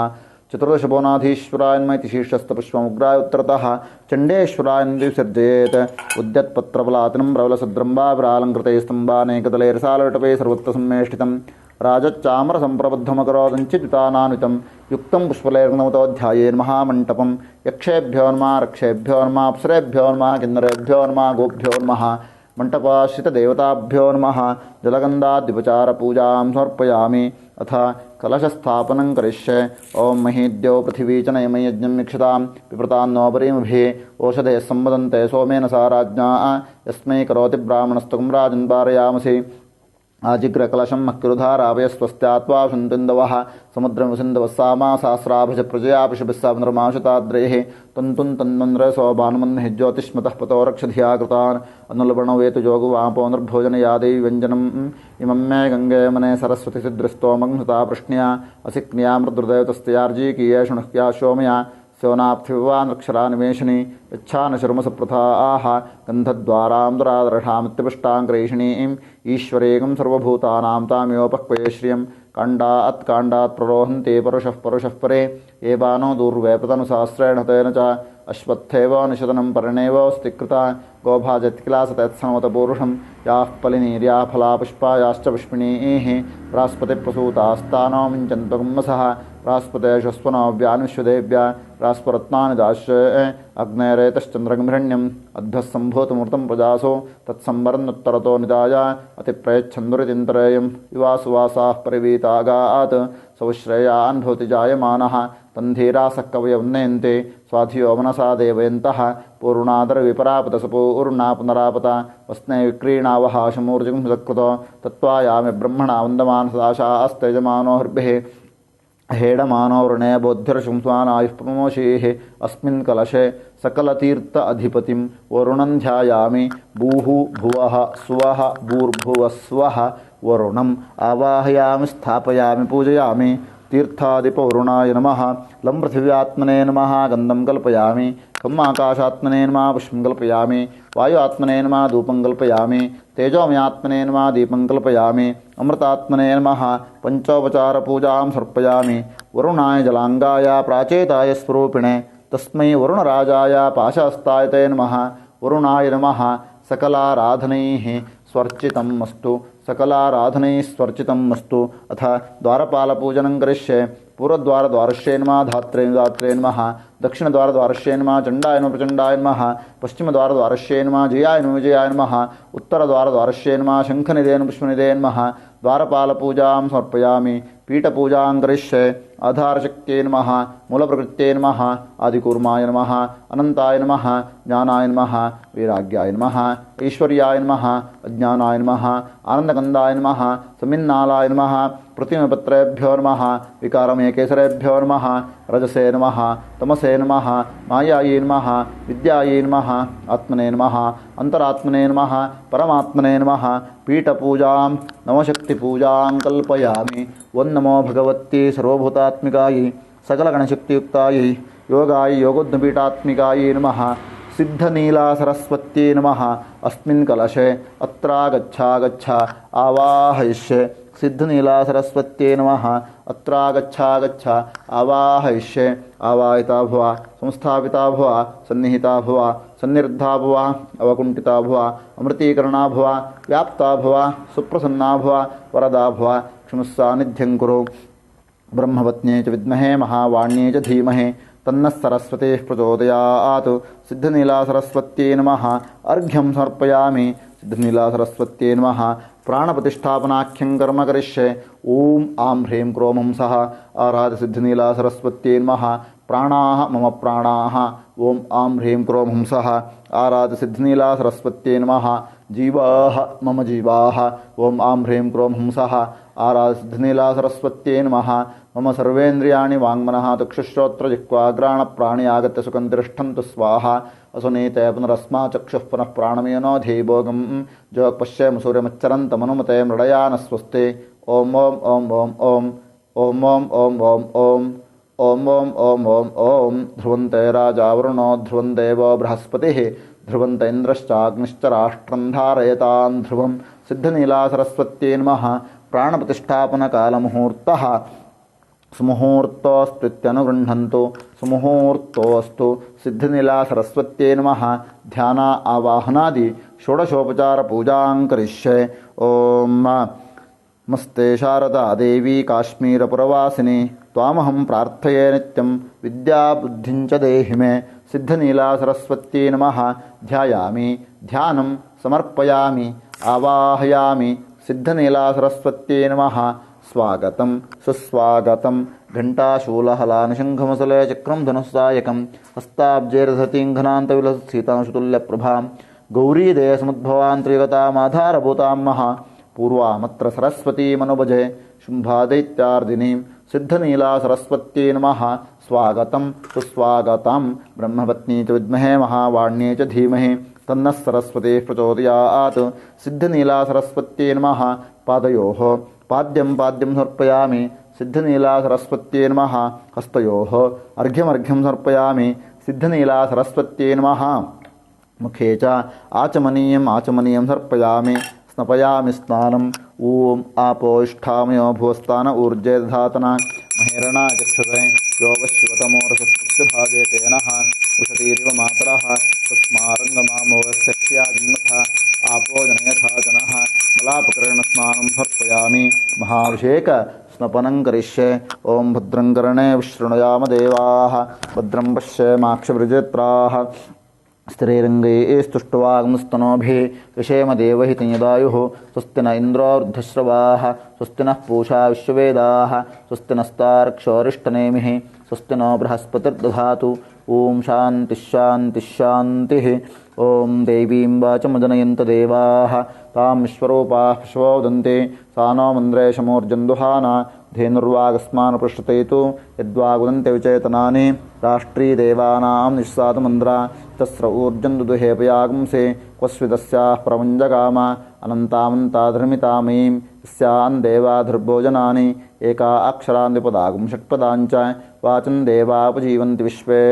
ಚತುರ್ದಶಭುವನಾಧೀಶ್ವರಾಯನ್ಮ ಇತಿ ಶೀರ್ಷಸ್ಥಪುಷ್ಪಮುಗ್ರಾಯ ಉತ್ತರತಃ ಚಂಡೇಶ್ವರಾಯನ್ ವಿಸರ್ಜಯೇತ್. ಉದ್ಯತ್ಪತ್ರಫಲಾತನಂ ಪ್ರಬಲಸದ್ರಂಬಾಭಿರಾಲಂಕೃತೈ ಸ್ತಂಭಾನೇಕದಲೈರ್ಸಾಲಟಪೈ ಸರ್ವತ್ರ ಸಮ್ಮೇಷ್ಟಿತಂ ರಾಜಚ್ಚಾಮರಸಂಪ್ರಬುದ್ಧಮಕರೋದಂಚಿತಾನಾನ್ವಿತಂ ಯುಕ್ತಂ ಪುಷ್ಪಲೈರ್ಗಣಮತೋಧ್ಯಾಯೇನ್ ಮಹಾಮಂಟಪಂ. ಯಕ್ಷೇಭ್ಯೋ ನಮಃ ರಕ್ಷೇಭ್ಯೋ ನಮಃ ಅಪ್ಸರೇಭ್ಯೋ ನಮಃ ಕಿನ್ನರೇಭ್ಯೋ ನಮಃ ಗೋಭ್ಯೋ ನಮಃ ಮಂಟಪಾಶ್ರಿತದೇವತಾಭ್ಯೋ ನಮಃ. ಜಲಗಂಧಾದ್ಯುಪಚಾರಪೂಜಾಂ ಸಮರ್ಪಯಾಮಿ. ಅಥ ಕಲಶಸ್ಥಾಪನಂ ಕರಿಷ್ಯೆ. ಓಂ ಮಹೀದ್ಯೋ ಪೃಥಿವೀ ಚ ನಯಮಯಜ್ಞಂ ನಿಕ್ಷತಾಂ ಪಿಪ್ರತಾನ್ನೋಪರೀಮಭಿಃ ಓಷಧಯಃ ಸಂವದಂತೆ ಸೋಮೇನ ಸಾ ರಾಜ್ಞಾ ಯಸ್ಮೈ ಕರೋತಿ ಬ್ರಾಹ್ಮಣಸ್ತುಂ ರಾಜನ್ ಪಾರಯಾಮಸಿ. ಆಜಿಗ್ರಕಲಶಂ ಮಕ್ಕಿರುಧಾರಾವಯಸ್ವಸ್ತ್ಯಾತ್ವಾ ಶುಂತಿಂದವಃ ಸಮುದ್ರಂ ವಸಿಂದವಸ್ಸಾಮಾ ಸಹಸ್ರಾಭಜ ಪ್ರಜಯಾ ಪಿಶುಭಿಸ್ಸಾಪನರ್ಮಾಶುತಾದ್ರೈಃ ತಂತುಂ ತನ್ಮಂದ್ರಸೋ ಭಾನುಮನ್ನಿಃ ಜ್ಯೋತಿಷ್ಮತಃ ಪತೋ ರಕ್ಷಧಿಯಾ ಕೃತಾನ್ ಅನುಲ್ಬಣೋ ವೇತು ಜೋಗು ವಾಪೋ ನಿರ್ಭೋಜನಯಾದೈ ವ್ಯಂಜನಂ ಇಮಂ ಮೇ ಗಂಗೆ ಮನೆ ಸರಸ್ವತಿ ಸಿದ್ಧಸ್ತೋಮಂ ಹೃತಾ ಪೃಷ್ಣ್ಯಾ ಅಸಿಕ್ನ್ಯಾ ಮೃದ್ರದೇವತಸ್ತ್ಯಾರ್ಜೀಕೀಯೇ ಶುಣಹ್ಯಾ ಶೋಮಯಾ ಸ್ಯೋನಾಪ್ತಿವಾನಕ್ಷರಾನಿವೇಶಿನಿ ಯಚ್ಛಾನ ಶರ್ಮಸಪ್ರಥಾಃ ಗಂಧದ್ವಾರಾಂ ದುರಾದರ್ಶಾಮಿತ್ಯಪುಷ್ಟಾಂಗ್ರೈಷಿಣೀಂ ಈಶ್ವರೇಗಂ ಸರ್ವಭೂತಾನಾಂ ತಾಮೇವೋಪಕ್ವಯೇ ಶ್ರಿಯಂ. ಕಾಂಡಾತ್ ಕಾಂಡಾತ್ ಪ್ರರೋಹಂತೆ ಪರುಷಃ ಪರುಷಃ ಪರೇ ಏವಾನೋ ದೂರ್ವೇಪತನು ಸಹಸ್ರೇಣ ತೇನ ಚ ಅಶ್ವತ್ಥೇವ ನಿಶತನಂ ಪರಿಣೇವೋಸ್ತಿ ಕೃತ ಗೋಭಾಜತ್ಕಿಲಾಸತತ್ಸನವತ ಪೂರುಷಂ ಯಾಃ ಫಲಿನೀರ್ಯಾ ಫಲಾ ಪುಷ್ಪಾಯಾಶ್ಚ ಪುಷ್ಪಿಣೀಃ ಬೃಹಸ್ಪತಿಪ್ರಸೂತಾಸ್ತಾನೋ ಮಿಂಚನ್ತ್ವಗುಮ್ಮಸಃ ಬೃಹಸ್ಪತೇಶ್ವಸ್ವನೋ ವ್ಯಾನುಷ್ವದೇವ್ಯ ಬೃಹಸ್ಪರತ್ನಾನಿ ದಾಶ್ರೇ ಅಗ್ನೇರೇತಶ್ಚಂದ್ರಗಂಹಿರಣ್ಯಂ ಅದ್ಭಃ ಸಂಭೂತಮೂರ್ತಂ ಪ್ರಜಾಸೋ ತತ್ಸಂವರನ್ನುತ್ತರತೋ ನಿದಾಯ ಅತಿಪ್ರಯಚ್ಛಂದುರಿತಿಂತರೇಯಂ ವಿವಾಸುವಾಸಾಃ ಪರಿವೀತಾಗಾತ್ ಸೌಶ್ರೇಯಾನ್ ಭವತಿ ಜಾಯಮಾನಃ ತಂಧೀರಾಸಃ ಕವಯೌನ್ನಯಂತೆ ಸ್ವಾಧಿಯೋ ಮನಸಾ ದೇವಯಂತಃ ಪೂರ್ಣಾದರ ವಿಪರಾಪತ ಸಪೂರ್ಣಾ ಪುನರಾಪತ ವಸ್ನೇ ವಿಕ್ರೀಣಾವಹ ಶಮೂರ್ಜಿಂ ಸಕೃತೋ ತತ್ವಾಯಾಮಿ ಬ್ರಹ್ಮಣ ವಂದಮಾನಸದಾಶಾಸ್ತೇಜಮಾನೋ ಹೃಭಿಃ ಹೇಡಮಾನೋ ವೃಣೇ ಬೋದ್ಧಿರ್ಶುಂಸ್ವಾನಾಯುಃ ಪ್ರಮೋಷೀಃ ಅಸ್ಮಿನ್ ಕಲಶೆ ಸಕಲತೀರ್ಥ ಅಧಿಪತಿಂ ವರುಣಂ ಧ್ಯಾಯಾಮಿ. ಭೂಹು ಭುವಃ ಸ್ವಃ ಭೂರ್ಭುವಃ ಸ್ವಃ ವರುಣಂ ಆವಾಹಯಾಮಿ ಸ್ಥಾಪಯಾಮಿ ಪೂಜಯಾಮಿ. ತೀರ್ಥಾಧಿಪವರುಣಾಯ ನಮಃ. ಲಂ ಪೃಥಿವ್ಯಾತ್ಮನೇ ನಮಃ ಗಂಧಂ ಕಲ್ಪಯಾಮಿ. ಖಂ ಆಕಾಶಾತ್ಮನೇ ನಮಃ ಪುಷ್ಪಂ ಕಲ್ಪಯಾಮಿ. ವಾಯು ಆತ್ಮನೇ ನಮಃ ಧೂಪಂ ಕಲ್ಪಯಾಮಿ. ತೇಜೋಮಯಾತ್ಮನೇ ನಮಃ ದೀಪಂ ಕಲ್ಪಯಾಮಿ. ಅಮೃತಾತ್ಮನೇ ನಮಃ ಪಂಚೋಪಚಾರಪೂಜಾಂ ಸಮರ್ಪಯಾಮಿ. ವರುಣಾಯ ಜಲಾಂಗಾಯ ಪ್ರಾಚೇತಾಯ ಸ್ವರೂಪಿಣೆ ತಸ್ಮೈ ವರುಣರಾಜಾಯ ಪಾಶಹಸ್ತಾಯ ತೇ ನಮಃ. ವರುಣಾಯ ನಮಃ. सकलाराधनैः स्वर्चितम् अस्तु सकलाराधनैः स्वर्चितम् अस्तु। अथ द्वारपालपूजनं करिष्ये। पूर्वद्वारद्वारश्ये नमः धात्रे दात्रे नमः। दक्षिणद्वारद्वारश्ये नमः चण्डाय नमः प्रचण्डाय नमः। पश्चिमद्वारद्वारश्ये नमः जयाय नमः विजयाय नमः। उत्तरद्वारद्वारश्ये नमः शङ्खनिधे नमः पुष्पनिधे नमः। द्वारपालपूजां समर्पयामि। पीठपूजां करिष्ये। आधारशक्त्यै नमः मूलप्रकृत्यै नमः आदिकूर्माय नमः अनन्ताय नमः ज्ञानाय नमः वैराग्याय नमः ऐश्वर्याय नमः अज्ञानाय नमः आनन्दकन्दाय नमः समिन्नालाय नमः प्रतिमपत्रेभ्यो नमः विकारमयकेसरेभ्यो नमः रजसे नमः तमसे नमः मायायै नमः विद्यायै नमः आत्मने नमः अंतरात्मने नमः परमात्मने नमः पीठपूजां नवशक्तिपूजां कल्पयामि। वन्नमो भगवत्यै सर्वभूतात्मिकायै सकलगणशक्तियुक्तायै योगाय योगोद्धपीठात्मिकायै नमः। सिद्धनीलासरस्वत्यै नमः। अस्मिन् कलशे अत्रागच्छागच्छ आवाहयिष्ये। सिद्धनीलासरस्वत्यै नमः। अत्रागच्छागच्छ आवाहयिष्ये। आवाहिता भव संस्थापिता भव सन्निहिता भव सन्निर्धा भव अवकुण्ठिता भव अमृतीकरणा भव व्याप्ता भव सुप्रसन्ना भव वरदा भव क्षमस्सान्निध्यं कुरु। ब्रह्मपत्न्यै च विद्महे महावाण्यै च धीमहि तन्नः सरस्वतीः प्रचोदयात्। सिद्धनीलासरस्वत्यै नमः। अर्घ्यं समर्पयामि। सिद्धनीलासरस्वत्यै नमः। प्राणप्रतिष्ठापनाख्यं कर्म करिष्ये। ॐ आं ह्रीं क्रों हंसः आराध्य सिद्धनीलासरस्वत्यै नमः। प्राणाः मम प्राणाः। ॐ आं ह्रीं क्रों हंसः आराध्य सिद्धनीलासरस्वत्यै नमः। जीवाः मम जीवाः। ॐ आं ह्रीं क्रों हंसः आराध्य सिद्धनीलासरस्वत्यै नमः। मम सर्वेन्द्रियाणि वाङ्मनः चक्षुश्रोत्रजिह्वाग्राणप्राणि आगत्य सुखं तिष्ठन्तु स्वाहा। असुनीते पुनरस्मा चक्षुः पुनः प्राणमेनो धीभोगं जोगपश्येम सूर्यमच्चरन्तमनुमते मृडयान स्वस्ति। ॐ ॐ ॐ ॐ ॐ ॐ ॐ ॐ ॐ ॐ ॐ ॐ ॐ ॐ ॐ ध्रुवन्ते राजा वरुणो ध्रुवं देवो बृहस्पतिः ध्रुवन्त इन्द्रश्चाग्निश्च राष्ट्रं धारयतां ध्रुवं। सिद्धनीलासरस्वत्यै नमः। प्राणप्रतिष्ठापनकालमुहूर्तः सुमुहूर्तोऽस्त्वित्यनुगृह्णन्तु। सुमुहूर्तोऽस्तु। सिद्धनीलासरस्वत्यै नमः। ध्यान आवाहनादि षोडशोपचारपूजां करिष्ये। ॐ नमस्ते शारदा देवी काश्मीरपुरवासिनी त्वामहं प्रार्थये नित्यं विद्याबुद्धिं च देहि मे। सिद्धनीलासरस्वत्यै नमः। ध्यायामि ध्यानं समर्पयामि आवाहयामि। सिद्धनीलासरस्वत्यै नमः। स्वागतं सुस्वागतं। घण्टाशूलहलानिशङ्खमुसले चक्रं धनुस्सायकं हस्ताब्जैर्धतीं घनान्तविलसीतांशुतुल्यप्रभां गौरीदेयसमुद्भवान्त्रिगतामाधारभूतां महा पूर्वामत्र सरस्वतीमनुभजे शुम्भादैत्यार्दिनीं। सिद्धनीलासरस्वत्यै नमः। स्वागतं सुस्वागतं। ब्रह्मपत्नी च विद्महे महावाण्यै च धीमहि तन्नः सरस्वतीः प्रचोदयात्। सिद्धनीलासरस्वत्यै नमः। पादयोः पाद्यं समर्पयामि। सिद्धनीलासरस्वत्यै नमः। हस्तयोः अर्घ्यमर्घ्यं समर्पयामि। सिद्धनीलासरस्वत्यै नमः। मुखे च आचमनीयं समर्पयामि। स्नपयामि स्नानम्। ॐ आपोष्ठामयो भुवस्तान ऊर्जे दधातना महेरणा चक्षुषे यो वश्यवतमोरसस्तस्य भागे तेनः उषतीरिव मातरः तस्मारङ्गमामोरस्य जन्मथा आपो जनयथा जनः। मलापकरणस्नानं समर्पयामि। महाभिषेक स्नपनं करिष्ये। ॐ भद्रं कर्णे विशृणुयाम देवाः भद्रं पश्येमाक्षभिर्जत्राः स्थिरैरङ्गैः स्तुष्ट्वागमस्तनोभिः विषेम देवहितं यदायुः। स्वस्ति न इन्द्रो वृद्धश्रवाः स्वस्ति नः पूषा विश्ववेदाः स्वस्ति नस्तार्क्ष्योरिष्टनेमिः स्वस्ति नो बृहस्पतिर्दधातु। ॐ शान्तिः। ॐ देवीं वाचमजनयन्त देवाः तां विश्वरूपाः पशवो वदन्ति सा नो मन्द्रेशमूर्जन्दुहाना धेनुर्वागस्मान् पृष्ठते तु यद्वागुदन्ते विचेतनानि राष्ट्रीदेवानां निःसातमन्द्रा तस्र ऊर्जं दुदुहेपयागंसे क्वस्विदस्याः प्रवञ्जगाम अनन्तामन्ताधर्मितामयीं यस्यान् देवाधुर्भोजनानि एका अक्षरान्विपदागुं षट्पदाञ्च वाचं देवापजीवन्ति विश्वे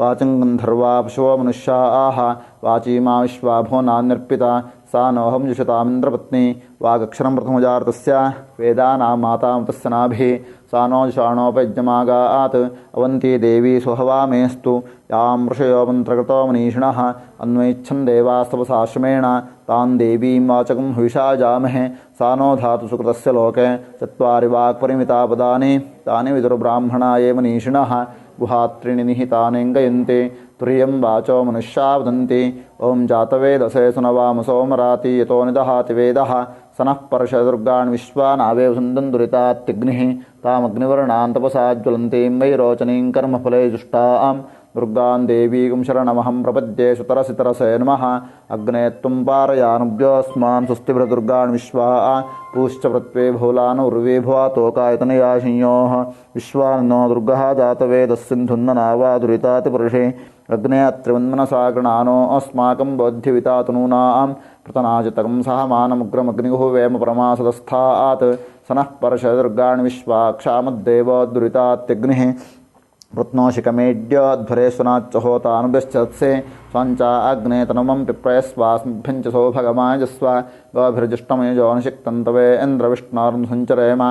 वाचं गन्धर्वा पशवो मनुष्याः वाचीमा विश्वा भुवनान्यर्पिता सा नोऽहं जुषतामिन्द्रपत्नी वागक्षरं प्रथमजातस्य वेदानां माता तस्य नाभिः सा नो जुषाणोपयज्ञमागात् अवन्ती देवी सुहवामेस्तु यां ऋषयो मन्त्रकृतो मनीषिणः अन्वैच्छन् देवास्तपसाश्रमेण तां देवीं वाचकं हविषा जामहे सा नो धातु सुकृतस्य लोके चत्वारि वाक्परिमिता पदानि तानि विदुर्ब्राह्मणा ये मनीषिणः गुहात्रीणि निहितानेङ्गयन्ति तुर्यं वाचो मनुष्या वदन्ति ॐ जातवेदसे सुनवामसोमराति यतो निदहाति वेदः सनः परशदुर्गान् विश्वानावे वसन्तं दुरितात्यग्निः तामग्निवर्णान् तपसा ज्वलन्तीं वैरोचनीं कर्मफले जुष्टां दुर्गां देवीं शरणमहं प्रपद्ये सुतरसितरसे नमः अग्ने त्वं पारयानुभ्योऽस्मान् स्वस्तिभृदुर्गान् विश्वा पूश्च पृथ्वी भूलान् उर्वी भुवातोकायतनयाशिन्योः विश्वान्नो दुर्गः जातवेदस्सिन्धुन्ननावा दुरितातिपुरुषे अग्ने त्रिवन्मनसा गृणानो अस्माकं बोध्यवितातनूनां पृतनाजितकं सहमानमुग्रमग्निगुः वेम परमासदस्थात् सनः परशदुर्गान् विश्वा क्षामद्देवो दुरितात्यग्निः रत्नोशिकमेड्योध्वरेश्वनाच्च होतानुभ्यश्चत्से स्वाञ्चा अग्ने तनुमं पिप्रयस्वास्मभ्यं च सौभगमायजस्व गोभिर्जुष्टमयजोनिषिक्तन्तवे इन्द्रविष्णोर्न सञ्चरेम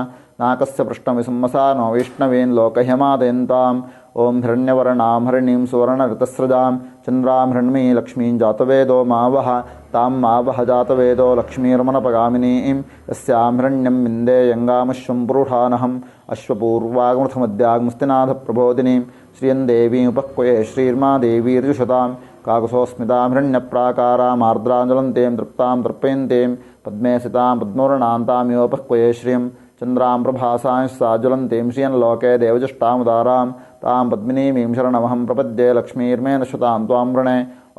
नाकस्य पृष्ठमिसंमसा नो वैष्णवीन् लोकह्यमादयन्ताम् ॐ हिरण्यवर्णां हरिणीं सुवर्णऋतस्रजां चन्द्रां हिरण्मीं लक्ष्मीं जातवेदो मावह तां मावह जातवेदो लक्ष्मीर्मनपगामिनीं यस्यां हिरण्यं विन्दे यङ्गामश्वं पुरुषानहम् अश्वपूर्वागमृथमद्यागमुस्तिनाथप्रबोधिनीं श्रियं देवीमुपक्वये श्रीर्मा देवीर्जुषतां काकुसोस्मितां हिरण्यप्राकारामार्द्राञ्जलन्तीं तृप्तां तर्पयन्तीं पद्मे सितां पद्मवर्णां तामिवोपक्वये श्रियं चन्द्रां प्रभासां साज्वलन्तीं श्रियं लोके देवजुष्टामुदारां तां पद्मिनीमीं शरणमहं प्रपद्ये लक्ष्मीर्मेन श्रुतां त्वां वृणे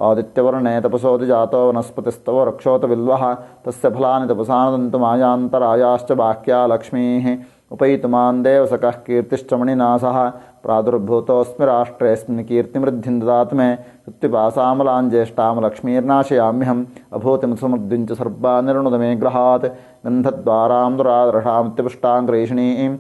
आदित्यवर्णे तपसोऽधिजातो वनस्पतिस्तव रक्षोत बिल्वः तस्य फलानि तपसानदन्तु मायान्तरायाश्च बाह्या लक्ष्मीः उपैतुमान् देवसकः कीर्तिश्च मणिनासः प्रादुर्भूतोऽस्मि राष्ट्रेऽस्मिन् कीर्तिमृद्धिं ददातु मे कृत्तिपासामलां ज्येष्ठां लक्ष्मीर्नाशयाम्यहम् अभूतिमसमृद्धिं च सर्वा निर्णुद मे ग्रहात् गन्धद्वारां दुरादर्शामित्यपुष्टां ग्रेषिणीम्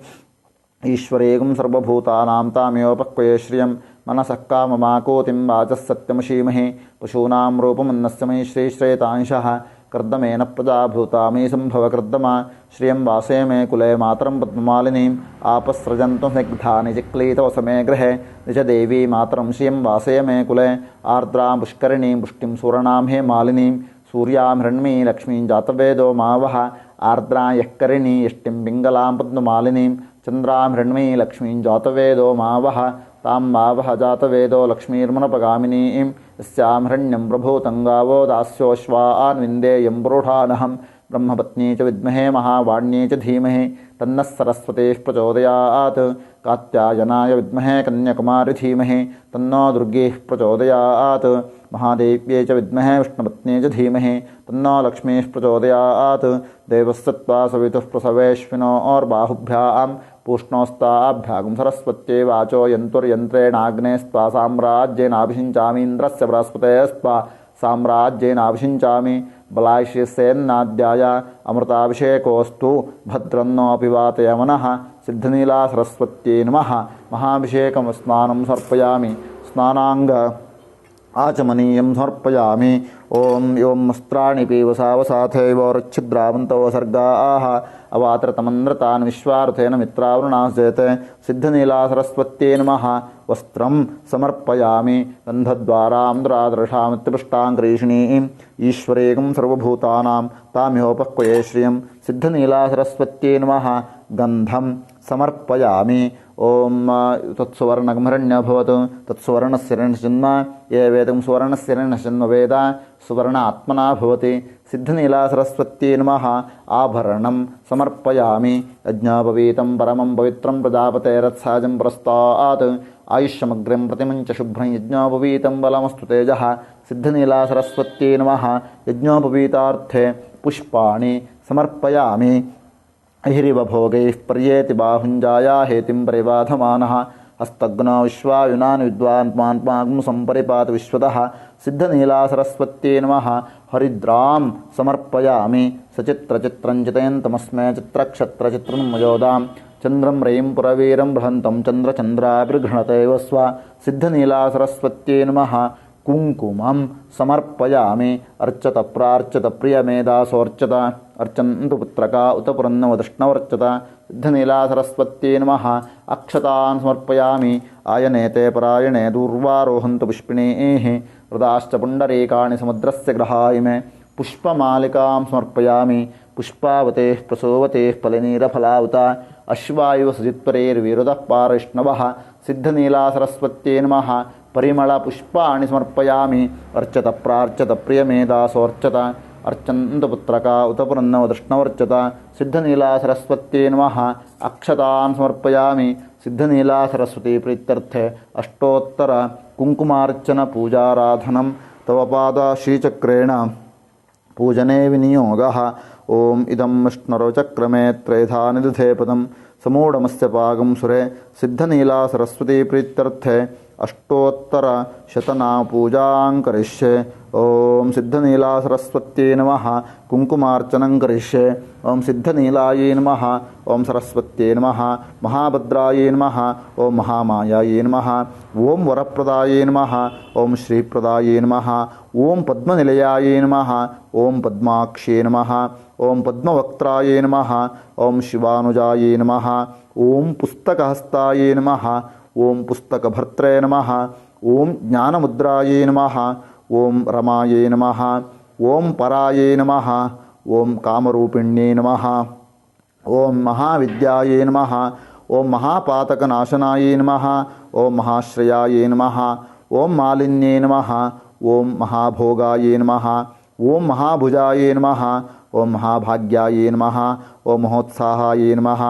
ईश्वरेगं सर्वभूतानां तामेवोपक्वये श्रियं मनसः काममाकोतिं वाचः सत्यमशीमहि पशूनां रूपमन्नस्य मयि श्रीश्रेतांशः कर्दमेन प्रजा भूता मे सम्भव कर्दमा श्रियं वासे मे कुले मातरं पद्ममालिनीम् आपस्रजन्तु स्निग्धानि चिक्लीतवसमे गृहे निजदेवी मातरं श्रियं वासे मे कुले आर्द्रां पुष्करिणीं पुष्टिं सुवर्णां हे मालिनीं सूर्यां हिरण्मीं लक्ष्मीं जातवेदो मावह आर्द्रां यःकरिणी यष्टिं पिङ्गलां पद्ममालिनीं चन्द्रां हिरण्मीं लक्ष्मीं जातवेदो मावह तां मावह जातवेदो लक्ष्मीर्मनपगामिनीं यस्यां हिरण्यं प्रभूतं गावो दास्योऽश्वान् विन्देयं पुरुषानहं ब्रह्मपत्नी च विद्महे महावाण्यै च धीमहि तन्नः सरस्वतीः प्रचोदयात् कात्यायनाय विद्महे कन्याकुमारी धीमहि तन्नो दुर्गेः प्रचोदयात् महादेव्यै च विद्महे विष्णुपत्न्यै च धीमहि तन्नो लक्ष्मीः प्रचोदयात् देवस्सत्त्वा सवितुः प्रसवेश्विनोर्बाहुभ्यां पूष्णोस्ताभ्यागं सरस्वत्यै वाचो यन्तुर्यन्त्रेणाग्ने स्त्वा साम्राज्येनाभिषिञ्चामीन्द्रस्य बृहस्पतेस्त्वा साम्राज्येनाभिषिञ्चामि बलायिष्यसेन्नाद्याय अमृताभिषेकोऽस्तु भद्रन्नोऽपि वातयमनः सिद्धनीला सरस्वत्यै नमः महाभिषेकमस्नानं समर्पयामि स्नानाङ्ग आचमनीयं समर्पयामि ॐ एवं वस्त्राणि पीवसावसाथैवोरुच्छिद्रावन्तौ सर्गाः अवातरतमन्द्रतान् विश्वार्थेन मित्रावरुणाश्चेते सिद्धनीला सरस्वत्यै नमः वस्त्रं समर्पयामि गन्धद्वारां दुरादर्शामित्यपुष्टां ग्रीषिणीम् ईश्वरेगं सर्वभूतानां तामिहोपक्वये श्रियं सिद्धनीला सरस्वत्यै नमः गन्धं समर्पयामि ॐ तत्सुवर्णकं हिरण्यभवतु तत्सुवर्णस्य ऋणजन्म ये वेदं सुवर्णस्य ऋणजन्म वेद सुवर्ण आत्मना भवति सिद्धनीला सरस्वत्यै नमः आभरणं समर्पयामि यज्ञोपवीतं परमं पवित्रं प्रजापतेरत्साजं पुरस्तात् आयुष्यमग्रं प्रतिमं च शुभ्रं यज्ञोपवीतं बलमस्तु तेजः सिद्धनीला सरस्वत्यै नमः यज्ञोपवीतार्थे पुष्पाणि समर्पयामि अहिरिव भोगैः पर्येति बाहुञ्जाया हेतिं परिबाधमानः हस्तग्नो विश्वायुनानि विद्वान्मात्माग्ं सम्परिपात विश्वतः सिद्धनीला सरस्वत्यै नमः हरिद्रां समर्पयामि सचित्रचित्रं चितयन्तमस्मै चित्रक्षत्रचित्रं मयोदां चन्द्रं रयिं पुरवीरं बृहन्तं चन्द्रचन्द्राभिर्घृणते स्व सिद्धनीला सरस्वत्यै नमः कुङ्कुमं समर्पयामि अर्चत प्रार्चत प्रियमेधासोर्चत अर्चन्तु पुत्रका उत पुरन्नवदृष्णवर्चत सिद्धनीला सरस्वत्यै नमः अक्षतान् समर्पयामि आयनेते परायणे दूर्वारोहन्तु पुष्पिणीः हृदाश्च पुण्डरीकाणि समुद्रस्य ग्रहाय मे पुष्पमालिकां समर्पयामि पुष्पावतेः प्रसोवतेः फलनीरफलावता अश्वायुव सजित्परेर्विरुदः पारैष्णवः ಸಿದ್ಧನೀಲಾ ಸರಸ್ವತ್ಯೈ ನಮಃ ಪರಿಮಳಪುಷ್ಪಾಣಿ ಸಮರ್ಪಯಾಮಿ ಅರ್ಚತ ಪ್ರಾರ್ಚತ ಪ್ರಿಯಮೇಧಾಸೋರ್ಚತ ಅರ್ಚಂತ ಪುತ್ರಕ ಉತ ಪುರನ್ನವದೃಷ್ಣವರ್ಚತ ಸಿದ್ಧನೀಲಾ ಸರಸ್ವತ್ಯೈ ನಮಃ ಅಕ್ಷತಾನ್ ಸಮರ್ಪಯಾಮಿ ಸಿದ್ಧನೀಲಾ ಸರಸ್ವತಿ ಪ್ರೀತ್ಯರ್ಥೆ ಅಷ್ಟೋತ್ತರ ಕುಂಕುಮಾರ್ಚನ ಪೂಜಾರಾಧನಂ ತವ ಪಾದ ಶ್ರೀಚಕ್ರೇಣ ಪೂಜನೆ ವಿನಿಯೋಗಃ ಓಂ ಇದಂ ವಿಷ್ಣುರೋ ಚಕ್ರಮೇ ತ್ರೈಧಾ ನಿದಧೇ ಪದಂ ಸಮೂಢಮಸ್ಯ ಪಾಗಂ ಸುರೆ ಸಿದ್ಧನೀಲಾ ಸರಸ್ವತಿ ಪ್ರೀತ್ಯರ್ಥೆ ಅಷ್ಟೋತ್ತರ ಶತನಾ ಪೂಜಾಂ ಕರಿಷ್ಯೆ ಓಂ ಸಿದ್ಧನೀಲಾ ಸರಸ್ವತ್ಯೈ ನಮಃ ಕುಂಕುಮಾರ್ಚನಂ ಕರಿಷ್ಯೆ ಓಂ ಸಿದ್ಧನೀಲಾಯೈ ನಮಃ ಓಂ ಸರಸ್ವತ್ಯೈ ನಮಃ ಮಹಾಭದ್ರಾಯೈ ನಮಃ ಓಂ ಮಹಾಮಾಯಾಯೈ ನಮಃ ಓಂ ವರಪ್ರದಾಯೈ ನಮಃ ಓಂ ಶ್ರೀಪ್ರದಾಯೈ ನಮಃ ಓಂ ಪದ್ಮನಿಲಯಾಯೈ ನಮಃ ಓಂ ಪದ್ಮಾಕ್ಷೇ ನಮಃ ಓಂ ಪದ್ಮವಕ್ತ್ರಾಯೈ ನಮಃ ಓಂ ಶಿವಾನುಜಾಯೈ ನಮಃ ಓಂ ಪುಸ್ತಕಹಸ್ತಾಯೈ ನಮಃ ಓಂ ಪುಸ್ತಕಭರ್ತ್ರೇ ನಮಃ ಓಂ ಜ್ಞಾನಮುದ್ರಾಯೈ ನಮಃ ಓಂ ರಮಾಯೈ ನಮಃ ಓಂ ಪರಾಯೈ ನಮಃ ಓಂ ಕಾಮರೂಪಿಣ್ಯೈ ನಮಃ ಓಂ ಮಹಾವಿದ್ಯಾಯೈ ನಮಃ ಓಂ ಮಹಾಪಾತಕನಾಶನಾಯೈ ನಮಃ ಓಂ ಮಹಾಶ್ರಯಾಯೈ ನಮಃ ಓಂ ಮಾಲಿನ್ಯೈ ನಮಃ ಓಂ ಮಹಾಭೋಗಾಯೈ ನಮಃ ಓಂ ಮಹಾಭುಜಾಯೈ ನಮಃ ಓಂ ಮಹಾಭಾಗ್ಯಾಯೈ ನಮಃ ಓಂ ಮಹೋತ್ಸಾಹಾಯೈ ನಮಃ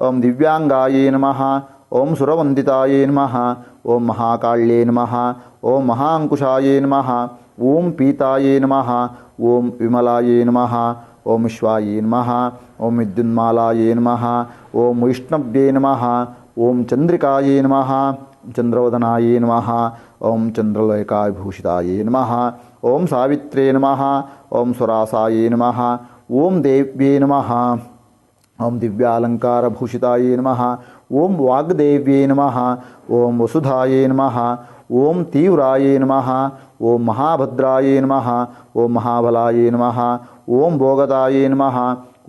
ಓಂ ದಿವ್ಯಾಂಗಾಯೈ ನಮಃ ಓಂ ಸುರವಂದಿತಾಯೈ ನಮಃ ಓಂ ಮಹಾಕಾಳ್ಯೈ ನಮಃ ಓಂ ಮಹಾಂಕುಶಾಯೈ ನಮಃ ಓಂ ಪೀತಾಯೈ ನಮಃ ಓಂ ವಿಮಲಾಯೈ ನಮಃ ಓಂ ವಿಶ್ವಾಯೈ ನಮಃ ಓಂ ವಿದ್ಯುನ್ಮಾಲಾಯೈ ನಮಃ ಓಂ ವೈಷ್ಣವ್ಯೈ ನಮಃ ಓಂ ಚಂದ್ರಿಕಾಯೈ ನಮಃ ಚಂದ್ರವದನಾಯೈ ನಮಃ ಓಂ ಚಂದ್ರಲೇಖಾಭೂಷಿತಾಯೈ ನಮಃ ಓಂ ಸಾವಿತ್ರೇ ನಮಃ ಓಂ ಸುರಾಸಾಯೈ ನಮಃ ಓಂ ದೇವ್ಯೈ ನಮಃ ಓಂ ದಿವ್ಯಾಲಂಕಾರಭೂಷಿತಾಯೈ ನಮಃ ಓಂ ವಾಗ್ದೇವ್ಯೈ ನಮಃ ಓಂ ವಸುಧಾಯೈ ನಮಃ ಓಂ ತೀವ್ರಾಯೈ ನಮಃ ಓಂ ಮಹಾಭದ್ರಾಯೈ ನಮಃ ಓಂ ಮಹಾಬಲಾಯೈ ನಮಃ ಓಂ ಭೋಗದಾಯೈ ನಮಃ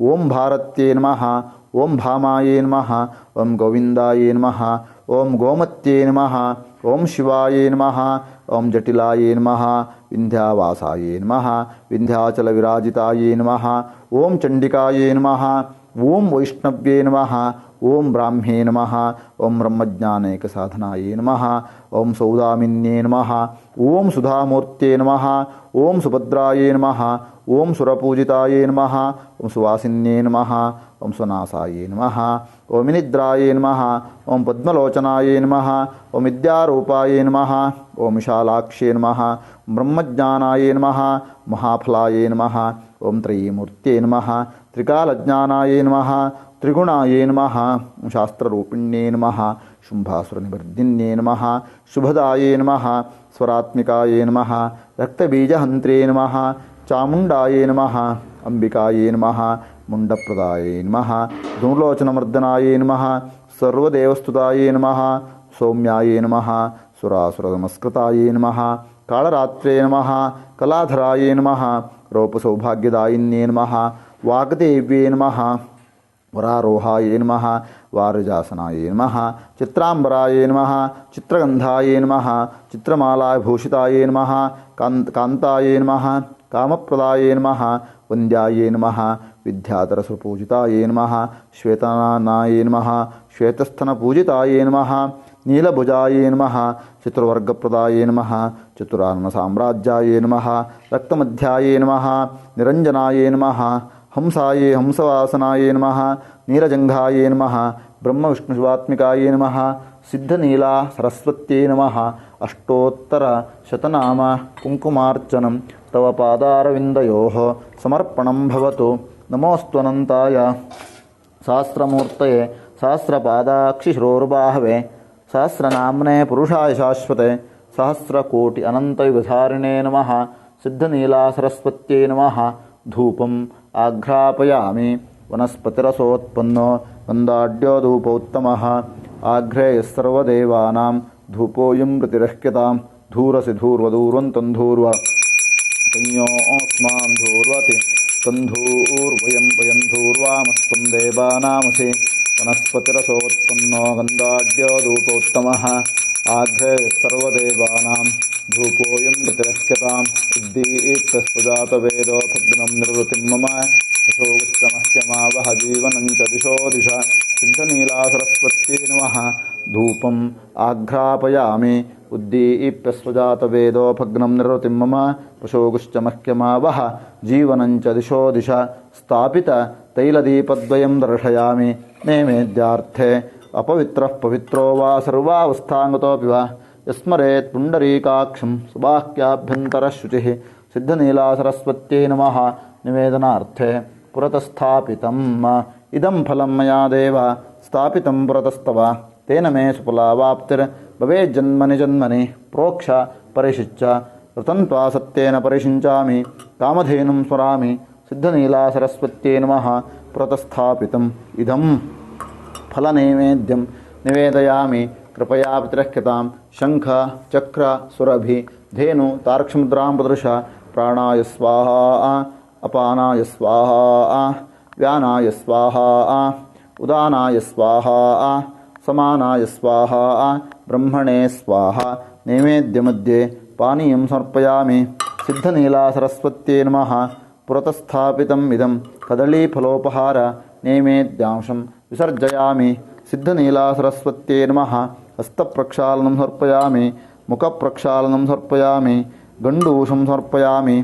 ಓಂ ಭಾರತ್ಯೈ ನಮಃ ಓಂ ಭಾಮಾಯೈ ನಮಃ ಓಂ ಗೋವಿಂದಾಯೈ ನಮಃ ಓಂ ಗೋಮತ್ಯೈ ನಮಃ ಓಂ ಶಿವಾಯೈ ನಮಃ ಓಂ ಜಟಿಲಾಯೈ ನಮಃ ವಿಂಧ್ಯಾವಾಸಾಯೈ ನಮಃ ವಿಂಧ್ಯಾಚಲವಿರಾಜಿತಾಯೈ ನಮಃ ಓಂ ಚಂಡಿಕಾಯೈ ನಮಃ ಓಂ ವೈಷ್ಣವ್ಯೈ ನಮಃ ಓಂ ಬ್ರಾಹ್ಮೇ ನಮಃ ಓಂ ಬ್ರಹ್ಮಜ್ಞಾನೈಕಸಾಧನಾಯೈ ನಮಃ ಓಂ ಸೌದಾಮಿನ್ಯೈ ನಮಃ ಓಂ ಸುಧಾಮೂರ್ತ್ಯೈ ನಮಃ ಓಂ ಸುಭದ್ರಾಯೈ ನಮಃ ಓಂ ಸುರಪೂಜಿತಾಯೈ ನಮಃ ಓಂ ಸುವಾಸಿನ್ಯೈ ನಮಃ ಓಂ ಸ್ವನಾಸಾಯೈ ನಮಃ ಓಂ ವಿನಿದ್ರಾಯೈ ನಮಃ ಓಂ ಪದ್ಮಲೋಚನಾಯೈ ನಮಃ ಓಂ ವಿದ್ಯಾರೂಪಾಯೈ ನಮಃ ಓಂ ವಿಶಾಲಾಕ್ಷೈ ನಮಃ ಬ್ರಹ್ಮಜ್ಞಾನಾಯೈ ನಮಃ ಮಹಾಫಲಾಯೈ ನಮಃ ಓಂ ತ್ರಯೀಮೂರ್ತ್ಯೈ ನಮಃ ತ್ರಿಕಾಲಜ್ಞಾನಾಯೈ ನಮಃ ತ್ರಿಗುಣಾಯೈ ನಮಃ ಶಾಸ್ತ್ರರೂಪಿಣ್ಯೈ ನಮಃ ಶುಂಭಾಸುರನಿವರ್ಧಿನ್ಯೈ ನಮಃ ಶುಭದಾಯೈ ನಮಃ ಸ್ವರಾತ್ಮಿಕಾಯೈ ನಮಃ ರಕ್ತಬೀಜಹಂತ್ರೇ ನಮಃ ಚಾಮುಂಡಾಯೈ ನಮಃ ಅಂಬಿಕಾಯೈ ನಮಃ ಮುಂಡಪ್ರದಾಯೈ ನಮಃ ಧೂಲೋಚನಮರ್ದನಾಯೈ ನಮಃ ಸರ್ವದೇವಸ್ತುತಾಯೈ ನಮಃ ಸೌಮ್ಯಾಯೈ ನಮಃ ಸುರಾಸುರನಮಸ್ಕೃತಾಯೈ ನಮಃ ಕಾಳರಾತ್ರೇ ನಮಃ ಕಲಾಧರಾಯೈ ನಮಃ ರೂಪಸೌಭಾಗ್ಯದಾಯಿನ್ಯೈ ನಮಃ ವಾಗ್ದೇವ್ಯೈ ನಮಃ ವರಾರೋಹಾಯೈ ನಮಃ ವಾರಜಾಸನಾಯೈ ನಮಃ ಚಿತ್ರಾಂಬರಾಯೈ ನಮಃ ಚಿತ್ರಗಂಧಾಯೈ ನಮಃ ಚಿತ್ರಮಾಲಾಭೂಷಿತಾಯೈ ನಮಃ ಕಾಂತಾಯೈ ನಮಃ ಕಾಮಪ್ರದಾಯೈ ನಮಃ ವಂದ್ಯಾಯೈ ನಮಃ ವಿದ್ಯಾಧರಸುಪೂಜಿತಾಯೈ ನಮಃ ಶ್ವೇತನಾಯೈ ನಮಃ ಶ್ವೇತಸ್ಥನಪೂಜಿತಾಯೈ ನಮಃ ನೀಲಭುಜಾಯೈ ನಮಃ ಚತುರ್ವರ್ಗಪ್ರದಾಯೈ ನಮಃ ಚತುರಾರ್ಣಸಾಮ್ರಾಜ್ಯಾಯೈ ನಮಃ ರಕ್ತಮಧ್ಯಾಯೈ ನಮಃ ನಿರಂಜನಾಯೈ ನಮಃ ಹಂಸಾಯೈ ಹಂಸವಾಸನಾಯೈ ನಮಃ ನೀಲಜಂಘಾಯೈ ನಮಃ ಬ್ರಹ್ಮವಿಷ್ಣುಶಿವಾತ್ಮಿಕಾಯೈ ನಮಃ ಸಿದ್ಧನೀಲಾ ಸರಸ್ವತ್ಯೈ ನಮಃ ಅಷ್ಟೋತ್ತರ ಶತನಾಮ ಕುಂಕುಮಾರ್ಚನಂ ತವ ಪಾದಾರವಿಂದಯೋಃ ಸಮರ್ಪಣಂ ಭವತು ನಮೋಸ್ತ್ವನಂತಾಯ ಸಹಸ್ರಮೂರ್ತಯೇ ಸಹಸ್ರಪಾದಾಕ್ಷಿಶಿರೋರ್ಬಾಹವೆ ಸಹಸ್ರನಾಮ್ನೇ ಪುರುಷಾಯ ಶಾಶ್ವತೆ ಸಹಸ್ರಕೋಟಿ ಅನಂತಯುಗಧಾರಿಣೇ ನಮಃ ಸಿದ್ಧನೀಲಾ ಸರಸ್ವತ್ಯೈ ನಮಃ ಧೂಪಂ ಆಘ್ರಾಪಯಾಮಿ ವನಸ್ಪತಿರಸೋತ್ಪನ್ನೋ ಗಂಧಾಢ್ಯೋ ಧೂಪೋತ್ತಮಃ ಆಘ್ರೇಯಃ ಸರ್ವದೇವಾನಾಂ ಧೂಪೋಯಂ ಪ್ರತಿರಹ್ಯತಾಂ ಧೂರಸಿ ಧೂರ್ವಧೂರ್ವಂತಂ ಧೂರ್ವ ತನ್ಯೋಸ್ಮಾನ್ ಧೂರ್ವತಿ ತಂಧೂರ್ವಯಂ ವಯಂ ಧೂರ್ವಾಮಸ್ತ್ವಂ ದೇವಾನಾಮಸಿ ವನಸ್ಪತಿರಸೋತ್ಪನ್ನೋ ಗಂಧಾಢ್ಯೋ ಧೂಪೋತ್ತಮಃ ಆಘ್ರೇಯಃ ಸರ್ವದೇವಾನಾಂ ಧೂಪೋಯಂ ಪ್ರತಿರಹ್ಯತಾಂ ಉದ್ದೀಪ್ತಸ್ವಜಾತವೇದೋ ಭಗ್ನಂ ನಿರ್ವೃತಿಂ ಮಮ यशोगुच्चमह्यमावह जीवनं च दिशो दिश सिद्धनीलासरस्वत्यै नमः धूपम् आघ्रापयामि उद्दीप्यस्वजातवेदो भग्नं निरृतिं मम यशोगुच्चमह्यमावह जीवनं च दिशो दिश स्थापित तैलदीपद्वयं दर्शयामि नैवेद्यार्थे अपवित्रः पवित्रो वा सर्वावस्थाङ्गतोऽपि वा यस्मरेत् पुण्डरीकाक्षं सुबाह्याभ्यन्तरः शुचिः सिद्धनीलासरस्वत्यै नमः निवेदनार्थे पुरतस्थापितम् इदं फलं मया देव स्थापितं पुरतस्तव तेन मे सुफलावाप्तिर्भवेज्जन्मनि जन्मनि प्रोक्ष परिशिच्य ऋतं त्वा सत्येन परिषिञ्चामि कामधेनुं स्मरामि सिद्धनीलासरस्वत्यै नमः पुरतस्थापितम् इदं फलनैवेद्यं निवेदयामि कृपया पितरः शङ्ख चक्र सुरभि धेनु तार्क्ष्यमुद्रां प्रदर्श प्राणाय स्वाहा अपानाय स्वाहा व्यानाय स्वाहा उदानाय स्वाहा समानाय स्वाहा ब्रह्मणे स्वाहा नैवेद्यमध्ये पानीयं समर्पयामि सिद्धनीलासरस्वत्यै नमः पुरतस्थापितम् इदं कदलीफलोपहार नैवेद्यांशं विसर्जयामि सिद्धनीलासरस्वत्यै नमः हस्तप्रक्षालनं समर्पयामि मुखप्रक्षालनं समर्पयामि गण्डूषं समर्पयामि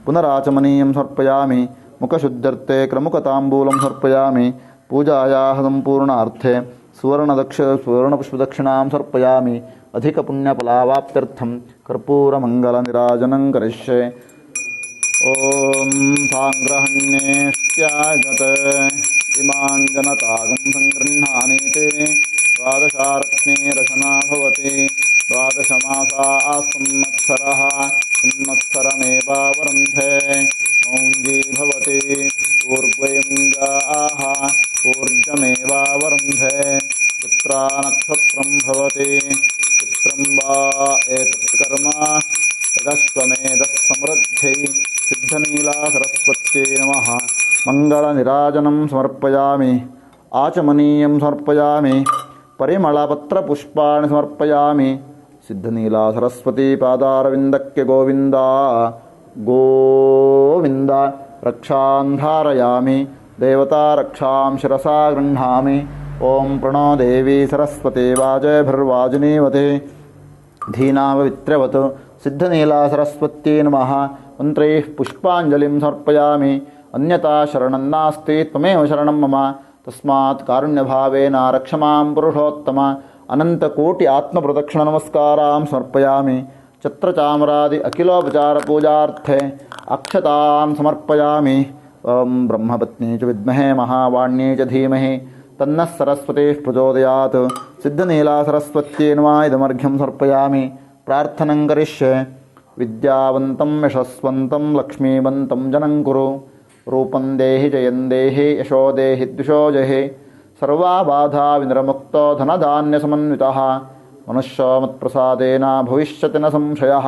पुनराचमनीयं समर्पयामि मुखशुद्ध्यर्थे क्रमुकताम्बूलं समर्पयामि पूजायाः सम्पूर्णार्थे सुवर्णपुष्पदक्षिणां समर्पयामि अधिकपुण्यफलावाप्त्यर्थं कर्पूरमङ्गलनिराजनं करिष्ये ॐ साङ्ग्रहण्येष्ट्याजत इमाञ्जनतागं सङ्गृह्णानि ते द्वादशारत्नेरशना भवति द्वादशमासाः संवत्सरः संवत्सरमेवावरुन्धे मौञ्जी भवति ऊर्ध्वयुञ्जाः ऊर्जमेवावरुन्धे चित्रा नक्षत्रं भवति चित्रं वा एतत्कर्म तदश्वमेधः समृद्ध्यै सिद्धनीलासरस्वत्यै नमः मङ्गलनिराजनं समर्पयामि आचमनीयं समर्पयामि परिमलपत्रपुष्पाणि समर्पयामि सिद्धनीलासरस्वती पादारविन्दक्य गोविन्द गोविन्द रक्षां धारयामि देवतारक्षां शिरसा गृह्णामि ॐ प्रणो देवी सरस्वती वाजभिर्वाजिनीवते धीनाववित्रवत् सिद्धनीलासरस्वत्यै नमः मन्त्रैः पुष्पाञ्जलिं समर्पयामि अन्यथा शरणं नास्ति त्वमेव शरणं मम तस्मात् कारुण्यभावेन रक्ष मां पुरुषोत्तम अनन्तकोटि आत्मप्रदक्षिणनमस्कारां समर्पयामि छत्रचामरादि अखिलोपचारपूजार्थे अक्षतां समर्पयामि ॐ ब्रह्मपत्नी च विद्महे महावाण्यै च धीमहि तन्नः सरस्वतीः प्रचोदयात् सिद्धनीलासरस्वत्यै नमः इदमर्घ्यं समर्पयामि प्रार्थनं करिष्ये विद्यावन्तं यशस्वन्तं लक्ष्मीवन्तं जनं कुरु रूपं देहि जयं देहि यशो देहि द्विषो जहि सर्वाबाधा विनिर्मुक्तो धनधान्यसमन्वितः मनुष्यो मत्प्रसादेन भविष्यति न संशयः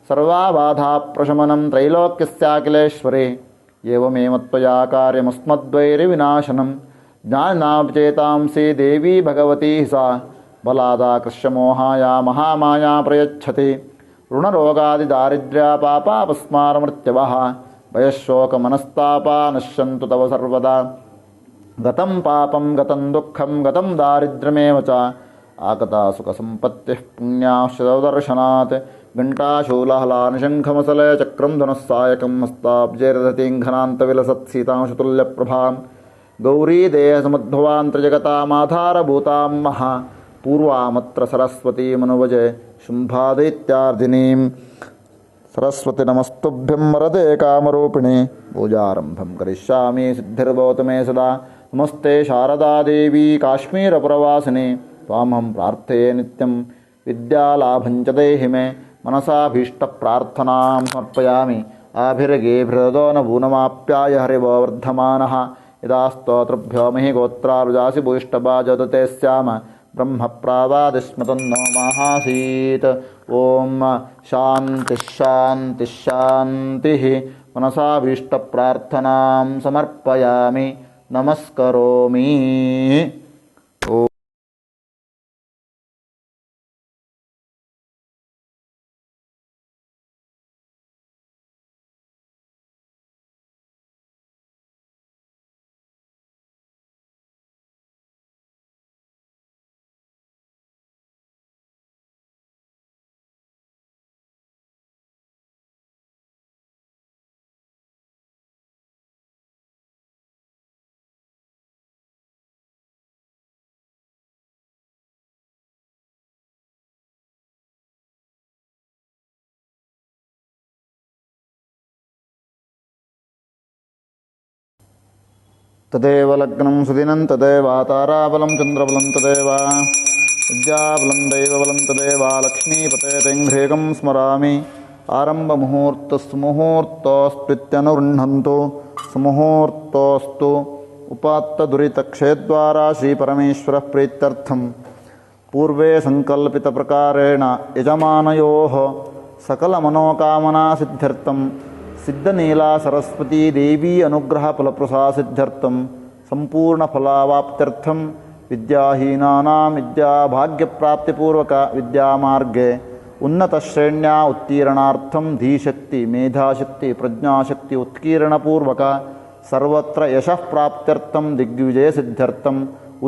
सर्वाबाधाप्रशमनं त्रैलोक्यस्याखिलेश्वरे एवमेव त्वया कार्यमस्मद्वैरिविनाशनं ज्ञानाभिचेतांसि देवी भगवती सा बलादाकृष्यमोहाया महामाया प्रयच्छति ऋणरोगादिदारिद्र्यापापापस्मारमृत्यवः भयशोकमनस्तापा नश्यन्तु तव सर्वदा गतं पापं गतं दुःखं गतं दारिद्र्यमेव च आगता सुखसम्पत्तिः पुण्याश्च तव दर्शनात् घण्टाशूलहलानिशङ्खमसले चक्रं धनुस्सायकं हस्ताब्जैर्दधतीं घनान्तविलसत्सीतांशुतुल्यप्रभां गौरीदेयसमुद्भवान्तर्जगतामाधारभूतां महा पूर्वामत्र सरस्वतीमनुवजे शुम्भादैत्यार्दिनीं सरस्वती नमस्तुभ्यं वरदे कामरूपिणे पूजारम्भं करिष्यामि सिद्धिर्भवतु मे सदा नमस्ते शारदा देवी काश्मीरपुरवासिनी त्वामहं प्रार्थये नित्यं विद्यालाभं च देहि मे मनसाभीष्टप्रार्थनां समर्पयामि आभिर्गेभिर्दो न भूनमाप्याय हरिवो वर्धमानः यदा स्तोत्रभ्यो महि गोत्रारुजासि भूयिष्ठभाजोदते स्याम ब्रह्मप्रावादिस्मतन्नो माहासीत् ॐ शान्तिः मनसाभीष्टप्रार्थनां समर्पयामि नमस्करोमि। ತದೇವ ಲಗ್ನಂ ಸುದಿನಂ ತದೇವ ತಾರಾಬಲಂ ಚಂದ್ರಬಲಂ ತದೇವ ವಿದ್ಯಾಬಲಂ ದೈವಬಲಂ ತದೇವ ಲಕ್ಷ್ಮೀಪತೆ ತೈಂಘ್ರೇಗಂ ಸ್ಮರಾಮಿ ಆರಂಭಮುಹೂರ್ತಸ್ಮುಹೂರ್ತೋಸ್ತ್ವಿತ್ಯನುಗೃಹಂತು ಸುಮುಹೂರ್ತೋಸ್ತು ಉಪಾತ್ತದುರಿತಕ್ಷೇದ್ವಾರಾ ಶ್ರೀಪರಮೇಶ್ವರಃ ಪ್ರೀತ್ಯರ್ಥಂ ಪೂರ್ವೇ ಸಂಕಲ್ಪಿತಪ್ರಕಾರೇಣ ಯಜಮಾನಯೋಃ ಸಕಲಮನೋಕಾಮನಾಸಿದ್ಧ್ಯರ್ಥಂ ಸಿದ್ಧನೀಲಾ ಸರಸ್ವತೀ ದೇವೀ ಅನುಗ್ರಹ ಫಲಪ್ರಸಾಸಿದ್ಧ್ಯರ್ಥಂ ಸಂಪೂರ್ಣಫಲಾವಾಪ್ತ್ಯರ್ಥಂ ವಿದ್ಯಾಹೀನಾನಾಂ ವಿದ್ಯಾಭಾಗ್ಯಪ್ರಾಪ್ತಿಪೂರ್ವಕ ವಿದ್ಯಾಮಾರ್ಗೆ ಉನ್ನತಶ್ರೇಣ್ಯಾ ಉತ್ತೀರ್ಣಾರ್ಥಂ ಧೀಶಕ್ತಿ ಮೇಧಾಶಕ್ತಿ ಪ್ರಜ್ಞಾಶಕ್ತಿ ಉತ್ಕೀರ್ಣಪೂರ್ವಕ ಸರ್ವತ್ರ ಯಶಃ ಪ್ರಾಪ್ತ್ಯರ್ಥಂ ದಿಗ್ವಿಜಯಸಿದ್ಧ್ಯರ್ಥಂ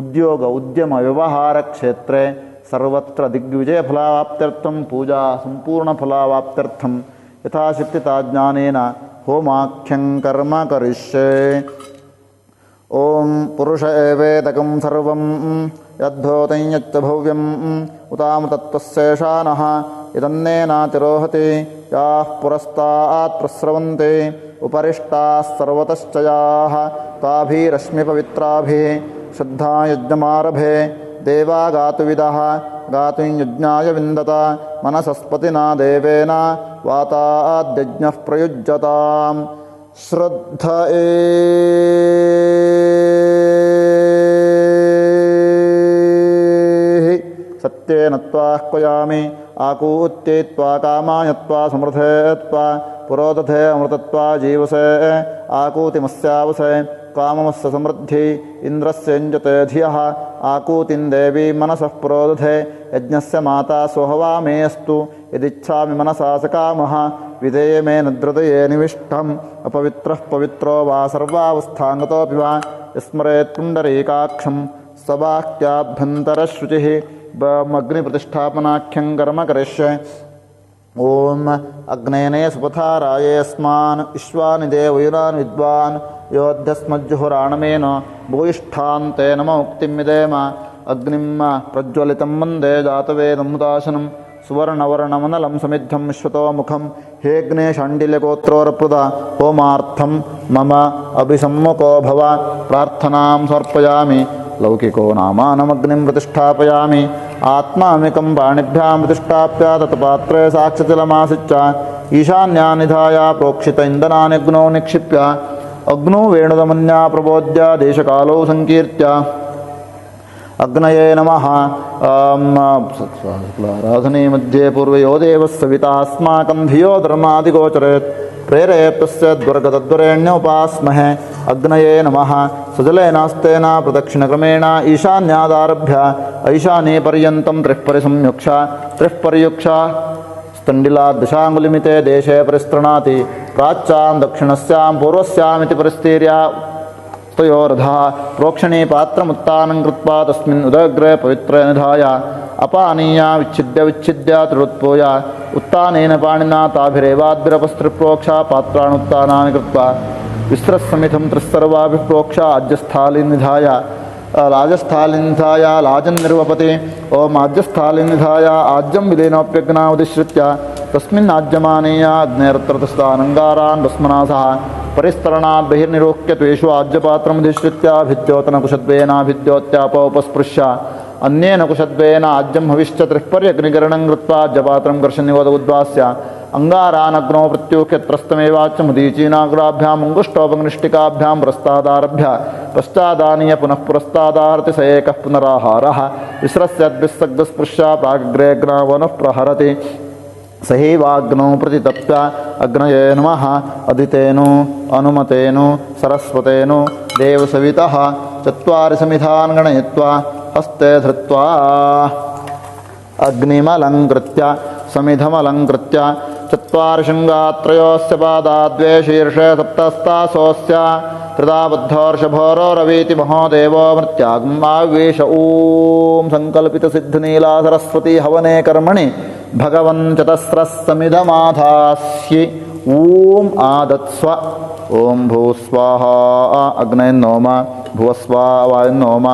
ಉದ್ಯೋಗ ಉದ್ಯಮ ವ್ಯವಹಾರ ಕ್ಷೇತ್ರೆ ಸರ್ವತ್ರ ದಿಗ್ವಿಜಯ ಫಲಾವಾಪ್ತ್ಯರ್ಥಂ ಪೂಜಾ ಸಂಪೂರ್ಣ ಫಲಾವಾಪ್ತ್ಯರ್ಥಂ ಯಥಾಶಕ್ತಿ ತಾಜ್ಞಾನೇನ ಹೋಮಾಖ್ಯಂ ಕರ್ಮ ಕರಿಷ್ಯೆ. ಓಂ ಪುರುಷ ಏವೇದಕಂ ಸರ್ವಂ ಯದ್ಧೋತಂ ಯಚ್ಚ ಭವ್ಯಂ ಉತಾಮೃತತ್ವಸ್ಯೇಷಾನಃ ಇದನ್ನೇನಾತಿರೋಹತಿ ಯಾಃ ಪುರಸ್ತಾತ್ ಪ್ರಸ್ರವಂತೆ ಉಪರಿಷ್ಟಾಃ ಸರ್ವತಶ್ಚ ಯಾಃ ತಾಭಿರಶ್ಮಿಪವಿತ್ರಾಭಿಃ ಶ್ರದ್ಧಾಯಜ್ಞಮಾರಭೆ ದೇವಾ ಗಾತುವಿದಃ ಗಾತುಂ ಯಜ್ಞಾಯ ವಿಂದತ ಮನಸಸ್ಪತಿನಾ ದೇವೇನ ವಾತಾದ್ಯಜ್ಞಃ ಪ್ರಯುಜ್ಯತಾಂ. ಶ್ರದ್ಧಯೇ ಸತ್ಯೇನ ತ್ವಾಹ್ವಯಾಮಿ ಆಕೂತ್ಯೇತ್ವಾ ಕಾಮಾಯತ್ವಾ ಸಮೃದ್ಧೇತ್ವಾ ಪುರೋದಧೇ ಅಮೃತತ್ವಾ ಜೀವಸೆ ಆಕೂತಿಮಸ್ಯಾವಸೆ ಕಾಮಮಸ್ಯ ಸಮೃದ್ಧಿ ಇಂದ್ರಸ್ಯಂಜತೆ ಧಿಯಃ ಆಕೂತಿಂ ದೇವಿ ಮನಸಃ ಪುರೋದಧೆ ಯಜ್ಞಸ್ಯ ಮಾತಾ ಸ್ವಹವಾ ಮೇऽस्तु ಯದಿಚ್ಛಾಮಿ ಮನಸಾ ಸಕಾಮಃ ವಿಧೇಯ ಮೇ ನದ್ರದಯೇ ನಿವಿಷ್ಟಂ ಅಪವಿತ್ರಃ ಪವಿತ್ರೋ ವಾ ಸರ್ವಾವಸ್ಥಾಂಗತೋಪಿ ವಾ ಯಸ್ಮರೇತ್ ಪುಂಡರೀಕಾಕ್ಷಂ ಸವಾಕ್ಯಾಭ್ಯಂತರಶ್ರುಚಿಃ ಅಗ್ನಿಪ್ರತಿಷ್ಠಾಪನಾಖ್ಯಂ ಕರ್ಮ ಕರಿಷ್ಯೆ. ಓಂ ಅಗ್ನೇನೇ ಸುಪಥಾರಾಯೇ ಯಸ್ಮಾನ್ ವಿಶ್ವಾನಿ ದೇವಯುನಾನ್ ವಿದ್ವಾನ್ ಯೋಧ್ಯಸ್ಮಜ್ಜುಹುರಾಣಮೇನ ಭೂಯಿಷ್ಠಾಂತೆ ನಮ ಉಕ್ತಿಂ ವಿಧೇಮ ಅಗ್ನಿಂ ಪ್ರಜ್ವಲಿತಂ ವಂದೇ ಜಾತವೇದಂ ಮುದಾಶನಂ ಸುವರ್ಣವರ್ಣಮನಲಂ ಸಮಿದ್ಧಂ ವಿಶ್ವತೋ ಮುಖಂ ಹೇಗ್ನೇ ಶಾಂಡಿಲ್ಯಗೋತ್ರೋರಪ್ರದ ಹೋಮಾರ್ಥಂ ಮಮ ಅಭಿಸಮ್ಮುಖೋ ಭವ ಪ್ರಾರ್ಥನಾಂ ಸಮರ್ಪಯಾಮಿ ಲೌಕಿಕೋ ನಾಮಾನಮಗ್ನಿಂ ಪ್ರತಿಷ್ಠಾಪಯಾಮಿ ಆತ್ಮಾಮಿಕಂ ಪಾಣಿಭ್ಯಾಂ ಪ್ರತಿಷ್ಠಾಪ್ಯ ತತ್ಪಾತ್ರೆ ಸಾಕ್ಷಿಜಲಮಾಸಿಚ್ಚ ಈಶಾನ್ಯಾನಿಧಾಯ ಪ್ರೋಕ್ಷಿತ ಇಂಧನಾನ್ಯಗ್ನೋ ನಿಕ್ಷಿಪ್ಯ ಅಗ್ನೋ ವೇಣುದಮನ್ಯಾ ಪ್ರಬೋಧ್ಯ ದೇಶಕಾಲೋ ಸಂಕೀರ್ತ್ಯ ಅಗ್ನಯೇ ನಮಃ. ಆರಾಧನೆ ಮಧ್ಯೆ ಪೂರ್ವಯೋ ದೇವಃ ಸವಿತಾ ಅಸ್ಮಾಕಂ ಧಿಯೋ ಧರ್ಮಾದಿಗೋಚರೇತ್ ಪ್ರೇರೇಪ್ತಸ್ಯ ದ್ವರ್ಗತದ್ವರೆಣ್ಯೋಪಾಸ್ಮಹೆ. ಅಗ್ನಯೇ ನಮಃ. ಸಜಲೇನಾಸ್ತೇನ ಪ್ರದಕ್ಷಿಣಕ್ರಮೇಣ ಈಶಾನ್ಯಾದಾರಭ್ಯ ಐಶಾನೇ ಪರ್ಯಂತಂ ತ್ರಿಃ ಪರ್ಯುಕ್ಷ ಸ್ತಂಡಿಲಾತ್ ದಶಾಂಗುಲಿಮಿತೆ ದೇಶೇ ಪರಿಸ್ತೃಣಾತಿ ಪ್ರಾಚ್ಯಾಂ ದಕ್ಷಿಣಸ್ಯಾಂ ಪೂರ್ವಸ್ಯಾಮಿತಿ ಪರಿಸ್ಥೀರ್ಯ ತಯೋರಧಃ ಪ್ರೋಕ್ಷಣೀ ಪಾತ್ರಮುತ್ತಾನಂ ಕೃತ್ವಾ ತಸ್ಮಿನ್ ಉದಗ್ರೆ ಪವಿತ್ರೆ ನಿಧಾಯ ಅಪಾನೀಯ ವಿಚ್ಛಿದ್ಯ ತ್ರಿರುತ್ಪೂಯ ಉತ್ತಾನೇನ ಪಾಣಿನಾ ತಾಭಿರೇವಾದ್ಭಿರಪಸ್ತ್ರಿಪ್ರೋಕ್ಷ ಪಾತ್ರಾಣುತ್ತಾನಾನಿ ಕೃತ್ವಾ ವಿಸ್ರಸ್ಸಮಿಥಂ ತ್ರಿಸ್ಸರ್ವಾಭಿಃ ಪ್ರೋಕ್ಷ ಆಜ್ಯಸ್ಥಾಲಿನಿಧಾಯ ರಾಜಸ್ಥಾಲಿನಿಧಾಯ ಲಾಜನ್ನಿರ್ವಪತಿ. ಓಂ ಆಜ್ಯಸ್ಥಾಲಿನಿಧಾಯ ಆಜ್ಯಂ ವಿಲೇನೋಪ್ಯಗ್ನಾ ಉದಿಶ್ರಿತ್ಯ ತಸ್ಮಿನ್ ಆಜ್ಯಮಾನೇಯ ಅಗ್ನೇರತ್ರತಸ್ಥಾನಂಗಾರಾನ್ ಭಸ್ಮನಾ ಸಹ ಪರಿಸ್ತರಣಾತ್ ಬಹಿರ್ನಿರೋಕ್ಯ ತ್ವೇಷು ಆಜ್ಯಪಾತ್ರಮುದಿಶ್ರಿತ್ಯ ಭಿದ್ಯೋತನಕುಶದ್ವೇನಾಭಿದ್ಯೋತ್ಯಾಪೋಪಸ್ಪೃಶ್ಯ ಅನ್ಯೇನ ಕುಶದ್ವೇನ ಆಜ್ಯಂ ಹವಿಶ್ಚ ತ್ರಿಃಪರ್ಯಗ್ನಿಕರಣಂ ಕೃತ್ವಾ ಆಜ್ಯಪಾತ್ರಂ ಕರ್ಷನಿವದ ಉದ್ವಾಸ್ಯ ಅಂಗಾರಾನಗ್ನೋ ಪ್ರತ್ಯೂಖ್ಯತ್ರಸ್ತಮೇವಾಚ್ಯ ಮುದೀಚೀನಾಗ್ರಾಭ್ಯಾಂ ಅಂಗುಷ್ಟೋಪಗ್ನಿಷ್ಟಿಕಾಭ್ಯಾಂ ಪ್ರಸ್ತಾದಾರಭ್ಯ ಪಶ್ಚಾದಾನೀಯ ಪುನಃ ಪುರಸ್ತಾದಾರತಿ ಸ ಏಕಃ ಪುನರಾಹಾರಃ ವಿಸ್ರಸ್ಯದ್ಭಿಸ್ಸಗ್ಧಸ್ಪೃಶ್ಯ ಪ್ರಾಗ್ರೇಗ್ನವನಃ ಪ್ರಹರತಿ ಸಹೈವಾಗ್ನೋ ಪ್ರತಿತಪ್ಯ. ಅಗ್ನಯೇ ನಮಃ. ಅದಿತೇನು ಅನುಮತೇನು ಸರಸ್ವತೇನು ದೇವಸವಿತಃ ಚತ್ವಾರಿ ಸಮಿಧಾನ್ ಗಣಯಿತ್ವಾ ಹಸ್ತೆ ಧೃತ್ವಾ ಅಗ್ನಿಮಲಂಕೃತ್ಯ ಸಮಿಧಮಲಂಕೃತ್ಯ ಚತ್ವಾರಿ ಶೃಂಗಾತ್ರಯೋಸ್ಯ ಪಾದಾ ದ್ವೇ ಶೀರ್ಷೆ ಸಪ್ತಸ್ತಾಸೋಸ್ಯ ಹೃದಾ ಬದ್ಧೋರ್ಷಭೋರೋ ರವೀತಿ ಮಹೋದೇವೋ ಮೃತ್ಯಾಗ್ಮಾವೇಶ. ಓಂ ಸಂಕಲ್ಪಿತ ಸಿದ್ಧನೀಲಾ ಸರಸ್ವತಿ ಹವನೆ ಕರ್ಮಣಿ ಭಗವನ್ ಚತಸ್ರಸ್ಸಮಿಧಮಾಧಾಸ್ಯಿ. ಓಂ ಆದತ್ಸ್ವ. ಓಂ ಭೂಸ್ವಾಹ ಅಗ್ನಯನ್ನೋಮ ಭುವಸ್ವಾಹ ವಾಯುನ್ನೋಮ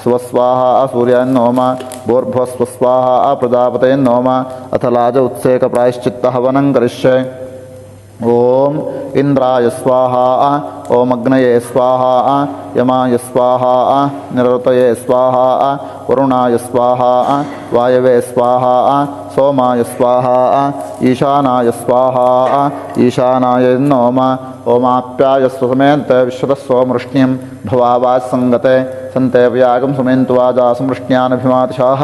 ಸ್ವಸ್ವಾಹ ಸೂರ್ಯಾನ್ನೋಮ ಭೋರ್ಭುವಸ್ವಸ್ವಾಹ ಪ್ರಜಾಪತಯನ್ನೋಮ. ಅಥ ಲಾಜ ಉತ್ಸೇಕ ಪ್ರಾಯಶ್ಚಿತ್ತ ಹವನಂ ಕರಿಷ್ಯೆ. ಓಂ ಇಂದ್ರಾಯ ಸ್ವಾಹ ಓಂ ಅಗ್ನಯೇ ಸ್ವಾಹ ಯಮಾಯ ಸ್ವಾಹ ನಿರೃತಯೇ ಸ್ವಾಹ ವರುಣಾಯ ಸ್ವಾಹ ವಾಯವೇ ಸ್ವಾಹ ಸೋಮಾಯ ಸ್ವಾಹ ಈಶಾನಾಯ ಸ್ವಾಹ ಈಶಾನಾಯ ನೋಮ ಓಮಾಪ್ಯಾಯ ಸ್ವಸಮೇಂತ ವಿಶ್ವತಸ್ಸೋಮೃಷ್ಣ್ಯಂ ಭವಾವಾತ್ಸಂಗತೆ ಸಂತೆ ವ್ಯಾಗಂ ಸುಮೇಂತು ವಾಜಾಸಮೃಷ್ಣ್ಯಾನಭಿಮಾತಿಶಾಹ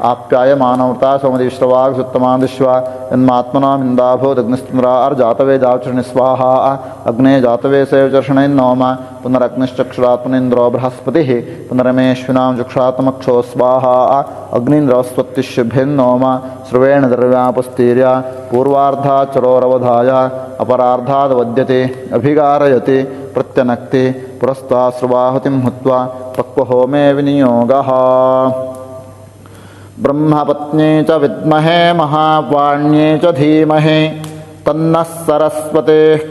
ಆಪ್ಯಾಯಮಾನವೃತಾ ಸೋಮದಿಶ್ರವಾಗಸುತ್ತಮಾದಿಶ್ವ ಯನ್ಮಾತ್ಮನಾಮಿಂದಾಭೂದಗ್ನಿಸ್ತಿಂದ್ರಾರ್ಜಾತವೇ ಜಾಚರ್ಷಣಿ ಸ್ವಾಹ ಅಗ್ನೇ ಜಾತವೇ ಸೇವಚರ್ಷಣೈನ್ನೋಮ ಪುನರಗ್ನಿಶ್ಚಕ್ಷುರಾತ್ಮನೇಂದ್ರೋ ಬೃಹಸ್ಪತಿಃ ಪುನರಮೇಶ್ವಿನಾಂ ಚಕ್ಷುರಾತ್ಮಕ್ಷೋ ಸ್ವಾಹ ಅಗ್ನಿಂದ್ರಸ್ವತ್ತಿಶುಭೆನ್ನೋಮ ಸ್ರವೇಣ ದ್ರವ್ಯಾಪಸ್ಥೀರ್ಯ ಪೂರ್ವಾರ್ಧಾಚರೋರವಧಾಯ ಅಪರಾರ್ಧಾದವದ್ಯತೆ ಅಭಿಗಾರಯತಿ ಪ್ರತ್ಯನಕ್ತಿ ಪುರಸ್ತಾಶ್ರುವಾಹುತಿಂ ಹುತ್ವಾ ಪಕ್ವಹೋಮೇ ವಿನಿಯೋಗಃ ಬ್ರಹ್ಮಪತ್ನ್ಯೇ ಚ ವಿದ್ಮಹೇ ಮಹಾವಾಣ್ಯೇ ಚ ಧೀಮಹಿ ತನ್ನಃ ಸರಸ್ವತೇಃ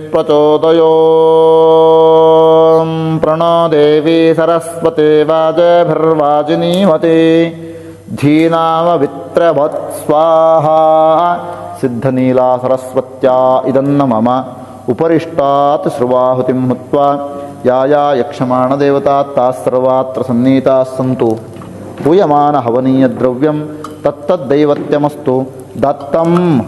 ಪ್ರಚೋದಯಾತ್ ಪ್ರಣೋ ದೇವಿ ಸರಸ್ವತಿ ವಾಜಭಿರ್ವಾಜಿನೀಮತಿ ಧೀನಾಮವಿತ್ರವತ್ ಸ್ವಾಹಾ ಸಿದ್ಧನೀಲಾ ಸರಸ್ವತ್ಯಾ ಇದನ್ನ ಮಮ ಉಪರಿಷ್ಟಾತ್ ಶ್ರುವಾಹುತಿಂ ಹುತ್ವಾ ಯಾ ಯಕ್ಷಮಾಣದೇವತಾ ತಾಃ ಸರ್ವಾತ್ರ ಸನ್ನಿಹಿತಾಃ ಸಂತು ಹೂಯಮಾನ ಹವನೀಯ ದ್ರವ್ಯಂ ತತ್ತದ್ದೈವತ್ಯಮಸ್ತು ದತ್ತಂ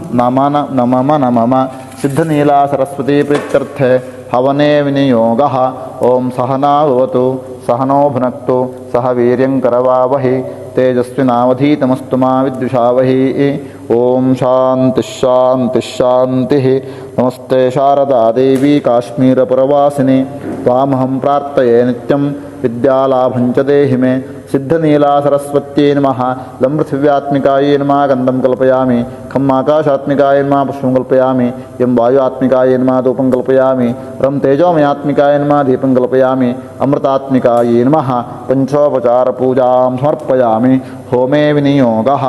ನಮಮ ಸಿದ್ಧನೀಲಾ ಸರಸ್ವತಿ ಪ್ರೀತ್ಯರ್ಥೆ ಹವನೇ ವಿನಿಯೋಗಃ ಓಂ ಸಹನಾ ಭವತು ಸಹನೋ ಭುನಕ್ತು ಸಹ ವೀರ್ಯಂಕರವಾವಹಿ ತೇಜಸ್ವಿನಾವಧೀತಮಸ್ತು ಮಾ ವಿದ್ವಿಷಾವಹಿ ಓಂ ಶಾಂತಿ ಶಾಂತಿ ಶಾಂತಿ ನಮಸ್ತೆ ಶಾರದಾ ದೇವಿ ಕಾಶ್ಮೀರಪುರವಾಸಿನಿ ತ್ವಾಮಹಂ ಪ್ರಾರ್ಥಯೇ ನಿತ್ಯಂ ವಿದ್ಯಾಲಾಭಂಚ ದೇಹಿ ಮೇ ಸಿದ್ಧನೀಲಾ ಸರಸ್ವತ್ಯೈ ನಮಃ ಲಂ ಪೃಥಿವ್ಯಾತ್ಮಿಕಾಯೈ ನಮಃ ಗಂಧಂ ಕಲ್ಪಯಾಮಿ ಖಂ ಆಕಾಶಾತ್ಮಿಕಾಯೈ ನಮಃ ಪುಷ್ಪಂ ಕಲ್ಪಯಾಮಿ ಯಂ ವಾಯುಆತ್ಮಿಕಾಯೈ ನಮಃ ಧೂಪಂ ಕಲ್ಪಯಾಮಿ ರಂ ತೇಜೋಮಯಾತ್ಮಿಕಾಯೈ ನಮಃ ದೀಪಂ ಕಲ್ಪಯಾಮಿ ಅಮೃತಾತ್ಮಿಕಾಯೈ ನಮಃ ಪಂಚೋಪಚಾರ ಪೂಜಾಂ ಸಮರ್ಪಯಾಮಿ ಹೋಮೇ ವಿನಿಯೋಗಃ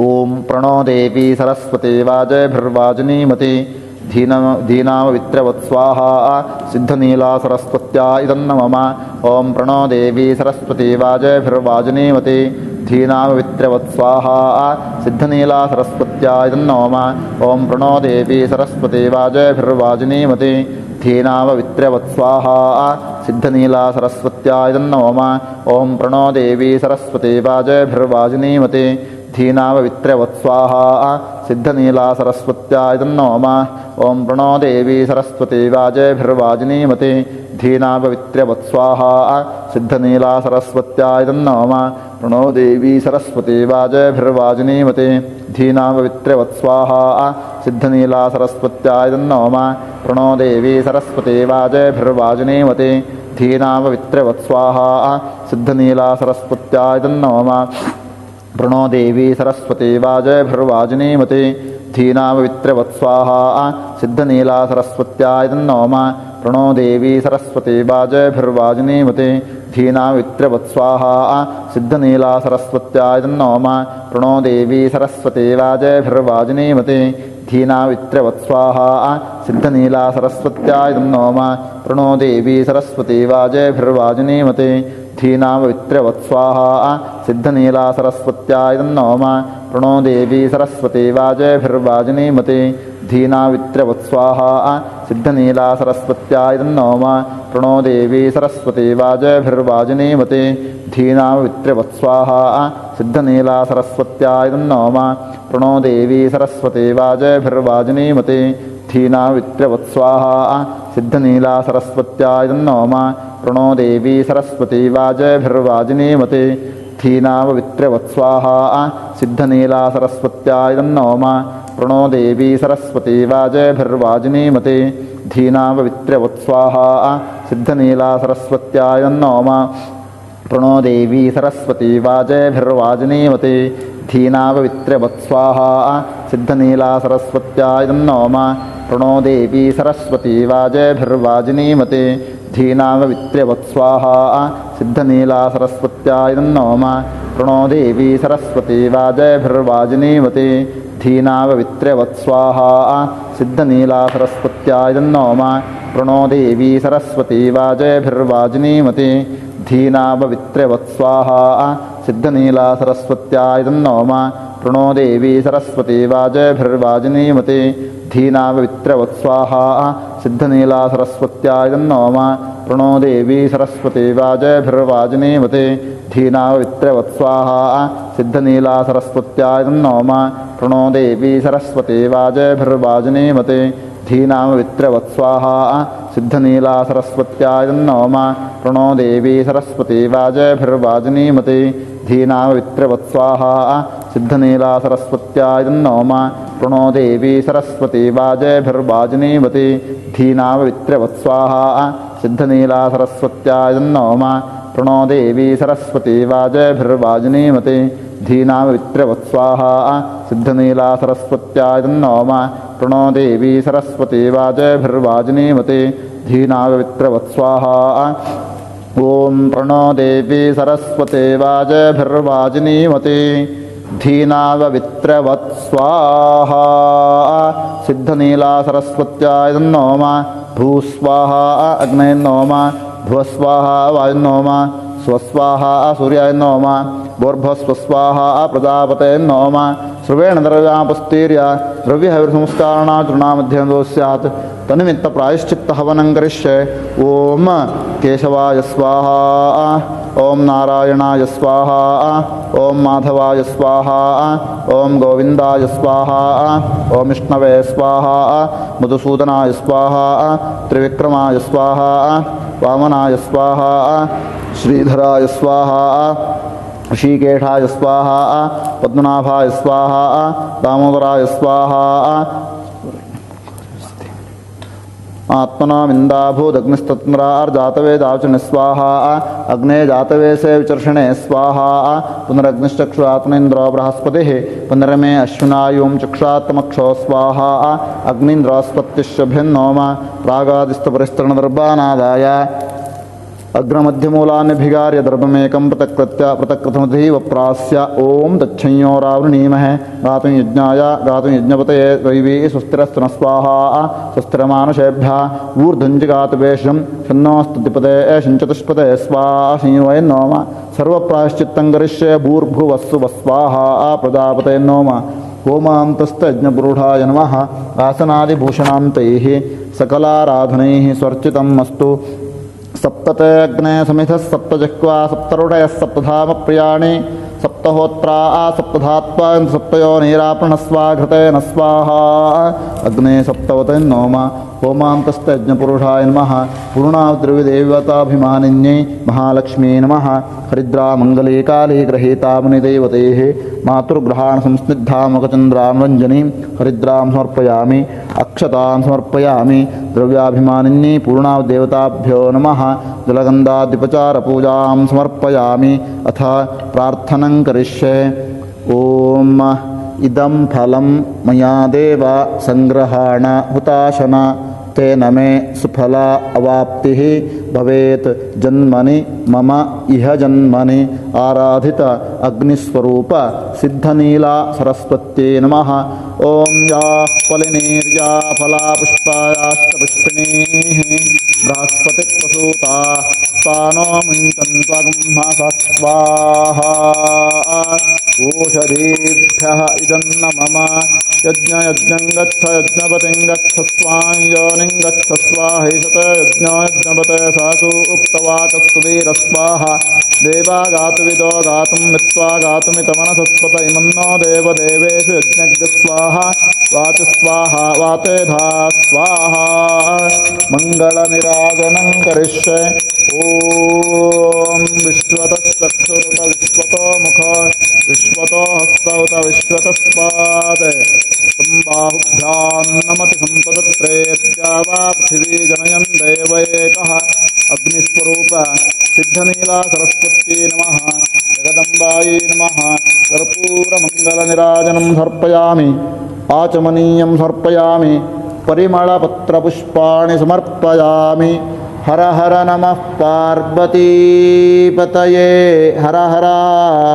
ಓಂ ಪ್ರಣೋ ದೇವಿ ಸರಸ್ವತಿ ವಾಜಭಿರ್ವಾಜಿನೀಮತಿ ಧೀನಾಮವಿತ್ರವತ್ ಸ್ವಾಹಾ ಸಿದ್ಧನೀಲಾ ಸರಸ್ವತ್ಯಾ ಇದನ್ನ ಮಮ ಓಂ ಪ್ರಣೋ ದೇವಿ ಸರಸ್ವತಿ ವಾಜಭಿರ್ವಾಜಿನೀಮತಿ ಧೀನಾಮವಿತ್ರವತ್ ಸ್ವಾಹಾ ಸಿದ್ಧನೀಲಾ ಸರಸ್ವತ್ಯಾ ಇದನ್ನ ಮಮ ಓಂ ಪ್ರಣೋ ದೇವಿ ಸರಸ್ವತಿ ವಾಜಭಿರ್ವಾಜಿನೀಮತಿ ಧೀನಾಮವಿತ್ರವತ್ ಸ್ವಾಹಾ ಸಿದ್ಧನೀಲಾ ಸರಸ್ವತ್ಯಾ ಇದನ್ನ ಮಮ ಓಂ ಪ್ರಣೋ ದೇವಿ ಸರಸ್ವತಿ ವಾಜಭಿರ್ವಾಜಿನೀಮತಿ ಧೀನಾಮವಿತ್ರವತ್ ಸ್ವಾಹಾ ಸಿದ್ಧನೀಲಾ ಸರಸ್ವತ್ಯಾ ಇದನ್ನ ಮಮ ಓಂ ಪ್ರಣೋ ದೇವಿ ಸರಸ್ವತಿ ವಾಜಭಿರ್ವಾಜಿನೀಮತಿ ಧೀನಾಮವಿತ್ರವತ್ ಸ್ವಾಹಾ ಸಿದ್ಧನೀಲಾ ಸರಸ್ವತ್ಯಾ ಇದನ್ನ ಮಮ ಪ್ರಣೋ ದೇವಿ ಸರಸ್ವತಿ ವಾಜಭಿರ್ವಾಜಿನೀಮತಿ ಧೀನಾಮವಿತ್ರವತ್ ಸ್ವಾಹಾ ಸಿದ್ಧನೀಲಾ ಸರಸ್ವತ್ಯಾ ಇದನ್ನ ಮಮ ಪ್ರಣೋ ದೇವಿ ಸರಸ್ವತಿ ವಾಜಭಿರ್ವಾಜಿನೀಮತಿ ಧೀನಾಮವಿತ್ರವತ್ ಸ್ವಾಹಾ ಸಿದ್ಧನೀಲಾ ಸರಸ್ವತ್ಯಾ ಇದನ್ನ ಮಮ ಪ್ರಣೋ ದೇವಿ ಸರಸ್ವತಿ ವಾಜಭಿರ್ವಾಜಿನೀಮತಿ ಧೀನಾಮವಿತ್ರವತ್ ಸ್ವಾಹಾ ಸಿದ್ಧನೀಲಾ ಸರಸ್ವತ್ಯಾ ಇದನ್ನ ಮಮ ಪ್ರಣೋ ದೇವಿ ಸರಸ್ವತಿ ವಾಜಭಿರ್ವಾಜಿನೀಮತಿ ಧೀನಾಮವಿತ್ರವತ್ ಸ್ವಾಹಾ ಸಿದ್ಧನೀಲಾ ಸರಸ್ವತ್ಯಾ ಇದನ್ನ ಮಮ ಪ್ರಣೋ ದೇವಿ ಸರಸ್ವತಿ ವಾಜಭಿರ್ವಾಜಿನೀಮತಿ ಧೀನಾಮವಿತ್ರವತ್ ಸ್ವಾಹಾ ಸಿದ್ಧನೀಲಾ ಸರಸ್ವತ್ಯಾ ಇದನ್ನ ಮಮ ಪ್ರಣೋ ದೇವಿ ಸರಸ್ವತಿ ವಾಜಭಿರ್ವಾಜಿನೀಮತಿ ಧೀನಾಮವಿತ್ರವತ್ ಸ್ವಾಹಾ ಸಿದ್ಧನೀಲಾ ಸರಸ್ವತ್ಯಾ ಇದನ್ನ ಮಮ ಪ್ರಣೋ ದೇವಿ ಸರಸ್ವತಿ ವಾಜಭಿರ್ವಾಜಿನೀಮತಿ ಧೀನಾಮವಿತ್ರವತ್ ಸ್ವಾಹಾ ಸಿದ್ಧನೀಲಾ ಸರಸ್ವತ್ಯಾ ಇದನ್ನ ಮಮ ಪ್ರಣೋ ದೇವಿ ಸರಸ್ವತಿ ವಾಜಭಿರ್ವಾಜಿನೀಮತಿ ಧೀನಾಮವಿತ್ರವತ್ ಸ್ವಾಹಾ ಸಿದ್ಧನೀಲಾ ಸರಸ್ವತ್ಯಾ ಇದನ್ನ ಮಮ ಪ್ರಣೋ ದೇವಿ ಸರಸ್ವತಿ ವಾಜಭಿರ್ವಾಜಿನೀಮತಿ ಧೀನಾಮವಿತ್ರವತ್ ಸ್ವಾಹಾ ಸಿದ್ಧನೀಲಾ ಸರಸ್ವತ್ಯಾ ಇದನ್ನ ಮಮ ಪ್ರಣೋ ದೇವಿ ಸರಸ್ವತಿ ವಾಜಭಿರ್ವಾಜಿನೀಮತಿ ಧೀನಾಮವಿತ್ರವತ್ ಸ್ವಾಹಾ ಸಿದ್ಧನೀಲಾ ಸರಸ್ವತ್ಯಾ ಇದನ್ನ ಮಮ ಪ್ರಣೋ ದೇವಿ ಸರಸ್ವತಿ ವಾಜಭಿರ್ವಾಜಿನೀಮತಿ ಧೀನಾಮವಿತ್ರವತ್ ಸ್ವಾಹಾ ಸಿದ್ಧನೀಲಾ ಸರಸ್ವತ್ಯಾ ಇದನ್ನ ಮಮ ಪ್ರಣೋ ದೇವಿ ಸರಸ್ವತಿ ವಾಜಭಿರ್ವಾಜಿನೀಮತಿ ಧೀನಾಮವಿತ್ರವತ್ ಸ್ವಾಹಾ ಸಿದ್ಧನೀಲಾ ಸರಸ್ವತ್ಯಾ ಇದನ್ನ ಮಮ ಪ್ರಣೋ ದೇವಿ ಸರಸ್ವತಿ ವಾಜಭಿರ್ವಾಜಿನೀಮತಿ ಧೀನಾಮವಿತ್ರವತ್ ಸ್ವಾಹಾ ಸಿದ್ಧನೀಲಾ ಸರಸ್ವತ್ಯಾ ಇದನ್ನ ಮಮ ಪ್ರಣೋ ದೇವಿ ಸರಸ್ವತಿ ವಾಜಭಿರ್ವಾಜಿನೀಮತಿ ಧೀನಾಮವಿತ್ರವತ್ ಸ್ವಾಹಾ ಸಿದ್ಧನೀಲಾ ಸರಸ್ವತ್ಯಾ ಇದನ್ನ ಮಮ ಪ್ರಣೋ ದೇವಿ ಸರಸ್ವತಿ ವಾಜಭಿರ್ವಾಜಿನೀಮತಿ ಧೀನಾಮವಿತ್ರವತ್ ಸ್ವಾಹಾ ಸಿದ್ಧನೀಲಾ ಸರಸ್ವತ್ಯಾ ಇದನ್ನ ಮಮ प्रणो देवी सरस्वती वाजभिर्वाजिनीमते धीनाववित्रवत्स्वाहा सिद्धनीला सरस्वत्याय नमः प्रणो देवी सरस्वती वाजभिर्वाजिनीमते धीनाववित्रवत्स्वाहा सिद्धनीला सरस्वत्याय नमः प्रणो देवी सरस्वती वाजभिर्वाजिनीमते धीनाववित्रवत्स्वाहा सिद्धनीला सरस्वत्याय नमः प्रणो देवी सरस्वती वाजभिर्वाजिनीमते धीनाववित्रवत्स्वाहा सिद्धनीला सरस्वत्याय नमः प्रणो देवी सरस्वती वाजभिर्वाजिनीमते धीनाववित्रवत्स्वाहा सिद्धनीला सरस्वत्याय नमः प्रणो देवी सरस्वती वाजभिर्वाजिनीमते धीनाववित्रवत्स्वाहा सिद्धनीला सरस्वत्याय नमः प्रणो देवी सरस्वती वाजभिर्वाजिनीमते धीनाववित्रवत्स्वाहा ओम प्रणो देवी सरस्वती वाजभिर्वाजिनीमते धीनाववित्रवत्स्वाहा सिद्धनीला सरस्वत्याय नमः भूस्वाहा अग्नये नमः भुवस्वाहा वायुये नमः स्वस्वाहा सूर्याय नमः भूर्भुवस्वस्वाहा प्रजापतये नमः श्रुवेण द्रव्यापस्तीर्य द्रव्यहविर्संस्कारणाचूर्णामध्यं स्यात् तन्निमित्त प्रायश्चित्त हवनं करिष्ये ओम केशवाय स्वाहा ओम नारायणाय स्वाहा ओम माधवाय स्वाहा ओम गोविंदाय स्वाहा ओम विष्णवे स्वाहा मधुसूदनाय स्वाहा त्रिविक्रमाय स्वाहा वामनाय स्वाहा श्रीधराय स्वाहा ऋषिकेशाय स्वाहा पद्मनाभाय स्वाहा दामोदराय स्वाहा आत्मना विन्दाभूदग्निस्तत्म्रार्जातवेदाचन स्वाहा अग्ने जातवेशे विचर्षणे स्वाहा पुनरग्निश्चक्षुरात्मेन्द्रो बृहस्पतिः पुनरमे अश्विनायुं चक्षात्मक्षो स्वाहा अग्निन्द्रास्पत्तिश्चभिन्नोम प्रागादिस्तपरिस्तरणदर्भानादाय अग्रमध्यमूलान्यभिगार्य दर्भमेकं पृथक्कृतमधीव प्रास्य ओं दक्षिण्योरावृणीमहे गातुं यज्ञाय गातुं यज्ञपतये दैवी स्वस्तिरस्तु स्वाहा स्वस्तिरमानुषेभ्यः ऊर्ध्वञ्जिगातवेशं शन्नोस्तुतिपदे शञ्चतुष्पदे स्वाहा संयुवै नमः सर्वप्रायश्चित्तं करिष्ये भूर्भुवस्सु वस्वाहा प्रजापतये नमः होमान्तस्तज्ञपुरुषाय नमः आसनादिभूषणान्तैः सकलाराधनैः स्वर्चितम् अस्तु सप्तते अग्ने समिधः सप्तजिह्वा सप्तरुडयः सप्तधामप्रियाणि सप्तहोत्रा सप्तधात्वा सप्तयोनिरापणस्वाघृतेन स्वाहा अग्ने सप्तवते नमः होमान्तस्तज्ञपुरुषाय नमः पूर्णाद्रविदेवताभिमानिन्यै महालक्ष्मी नमः हरिद्रामङ्गले काले ग्रहीतामुनिदेवतेः मातृग्रहाण संस्निग्धामुखचन्द्रानुरञ्जनीं हरिद्रां समर्पयामि अक्षतां समर्पयामि द्रव्याभिमानिन्यै पूर्णादेवताभ्यो नमः जलगन्धाद्युपचारपूजां समर्पयामि अथ प्रार्थनं करिष्ये ओम इदं फलं मया देव संग्रहाण हुताशना तेन मे सुफला अवाप्तिः भवेत् जन्मनि मम इह जन्मनि आराधित अग्निस्वरूप सिद्धनीला सरस्वत्यै नमः ओं या फलिनीर्या फला पुष्पायाश्च पुष्पिणीः बृहस्पतिप्रसूता स्वानो मुञ्चन्त्वगुंहसः स्वाहा ओषधीभ्यः इदन्न मम यज्ञयज्ञं गच्छ यज्ञपतिं गच्छ स्वां योनिं गच्छ स्वाहेशत यज्ञपते सासु उक्तवाकस्तुवीरस्वाहा देवा गातुविदो गातुं मित्वा गातुमितमनसस्पत इमन्नो देवदेवेषु यज्ञस्वाहा वाच स्वाहा वातेधा स्वाहा मङ्गलनिराजनं करिष्ये ॐ विश्वतश्चक्षुरुत विश्वतो मुख विश्वतो हस्तौत विश्वतस्पाद बाहुभ्यां नमति सम्पदत्रेभ्या वा पृथिवी जनयन् देव एकः अग्निस्वरूप सिद्धनीला सरस्वत्यै नमः जगदम्बायै नमः कर्पूरमङ्गलनिराजनं समर्पयामि आचमनीयं समर्पयामि परिमलपत्रपुष्पाणि समर्पयामि हर हर नमः पार्वतीपतये हर हर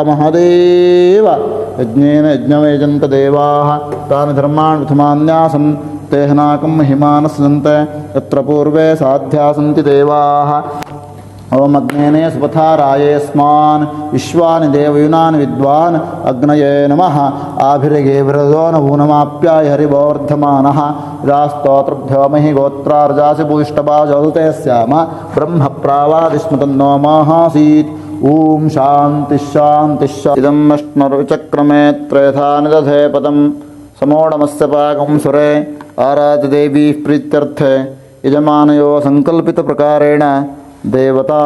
महादेव यज्ञेन यज्ञमेजन्त देवाः तानि धर्माणि प्रथमान्यासन् तेहनाकं महिमानः सन्ते यत्र पूर्वे साध्या सन्ति देवाः ओम अग्नेने सुपथारायेस्मान् विश्वानि देवयुनान् विद्वान् अग्नये नमः आभिर्गेभिर्दो नमूनमाप्याय हरिवोर्धमानः रास्तोत्रभ्यो महि गोत्रार्जासि भूष्टभाजौते स्याम ब्रह्म प्रावादिस्मतन्नो माहासीत् ॐ शान्ति शान्ति इदम् अश्नरुचक्रमे त्रेधा निदधे पदम् समोढमस्य पाकं सुरे आराध्यदेवी प्रीत्यर्थे यजमानयो सङ्कल्पितप्रकारेण देवता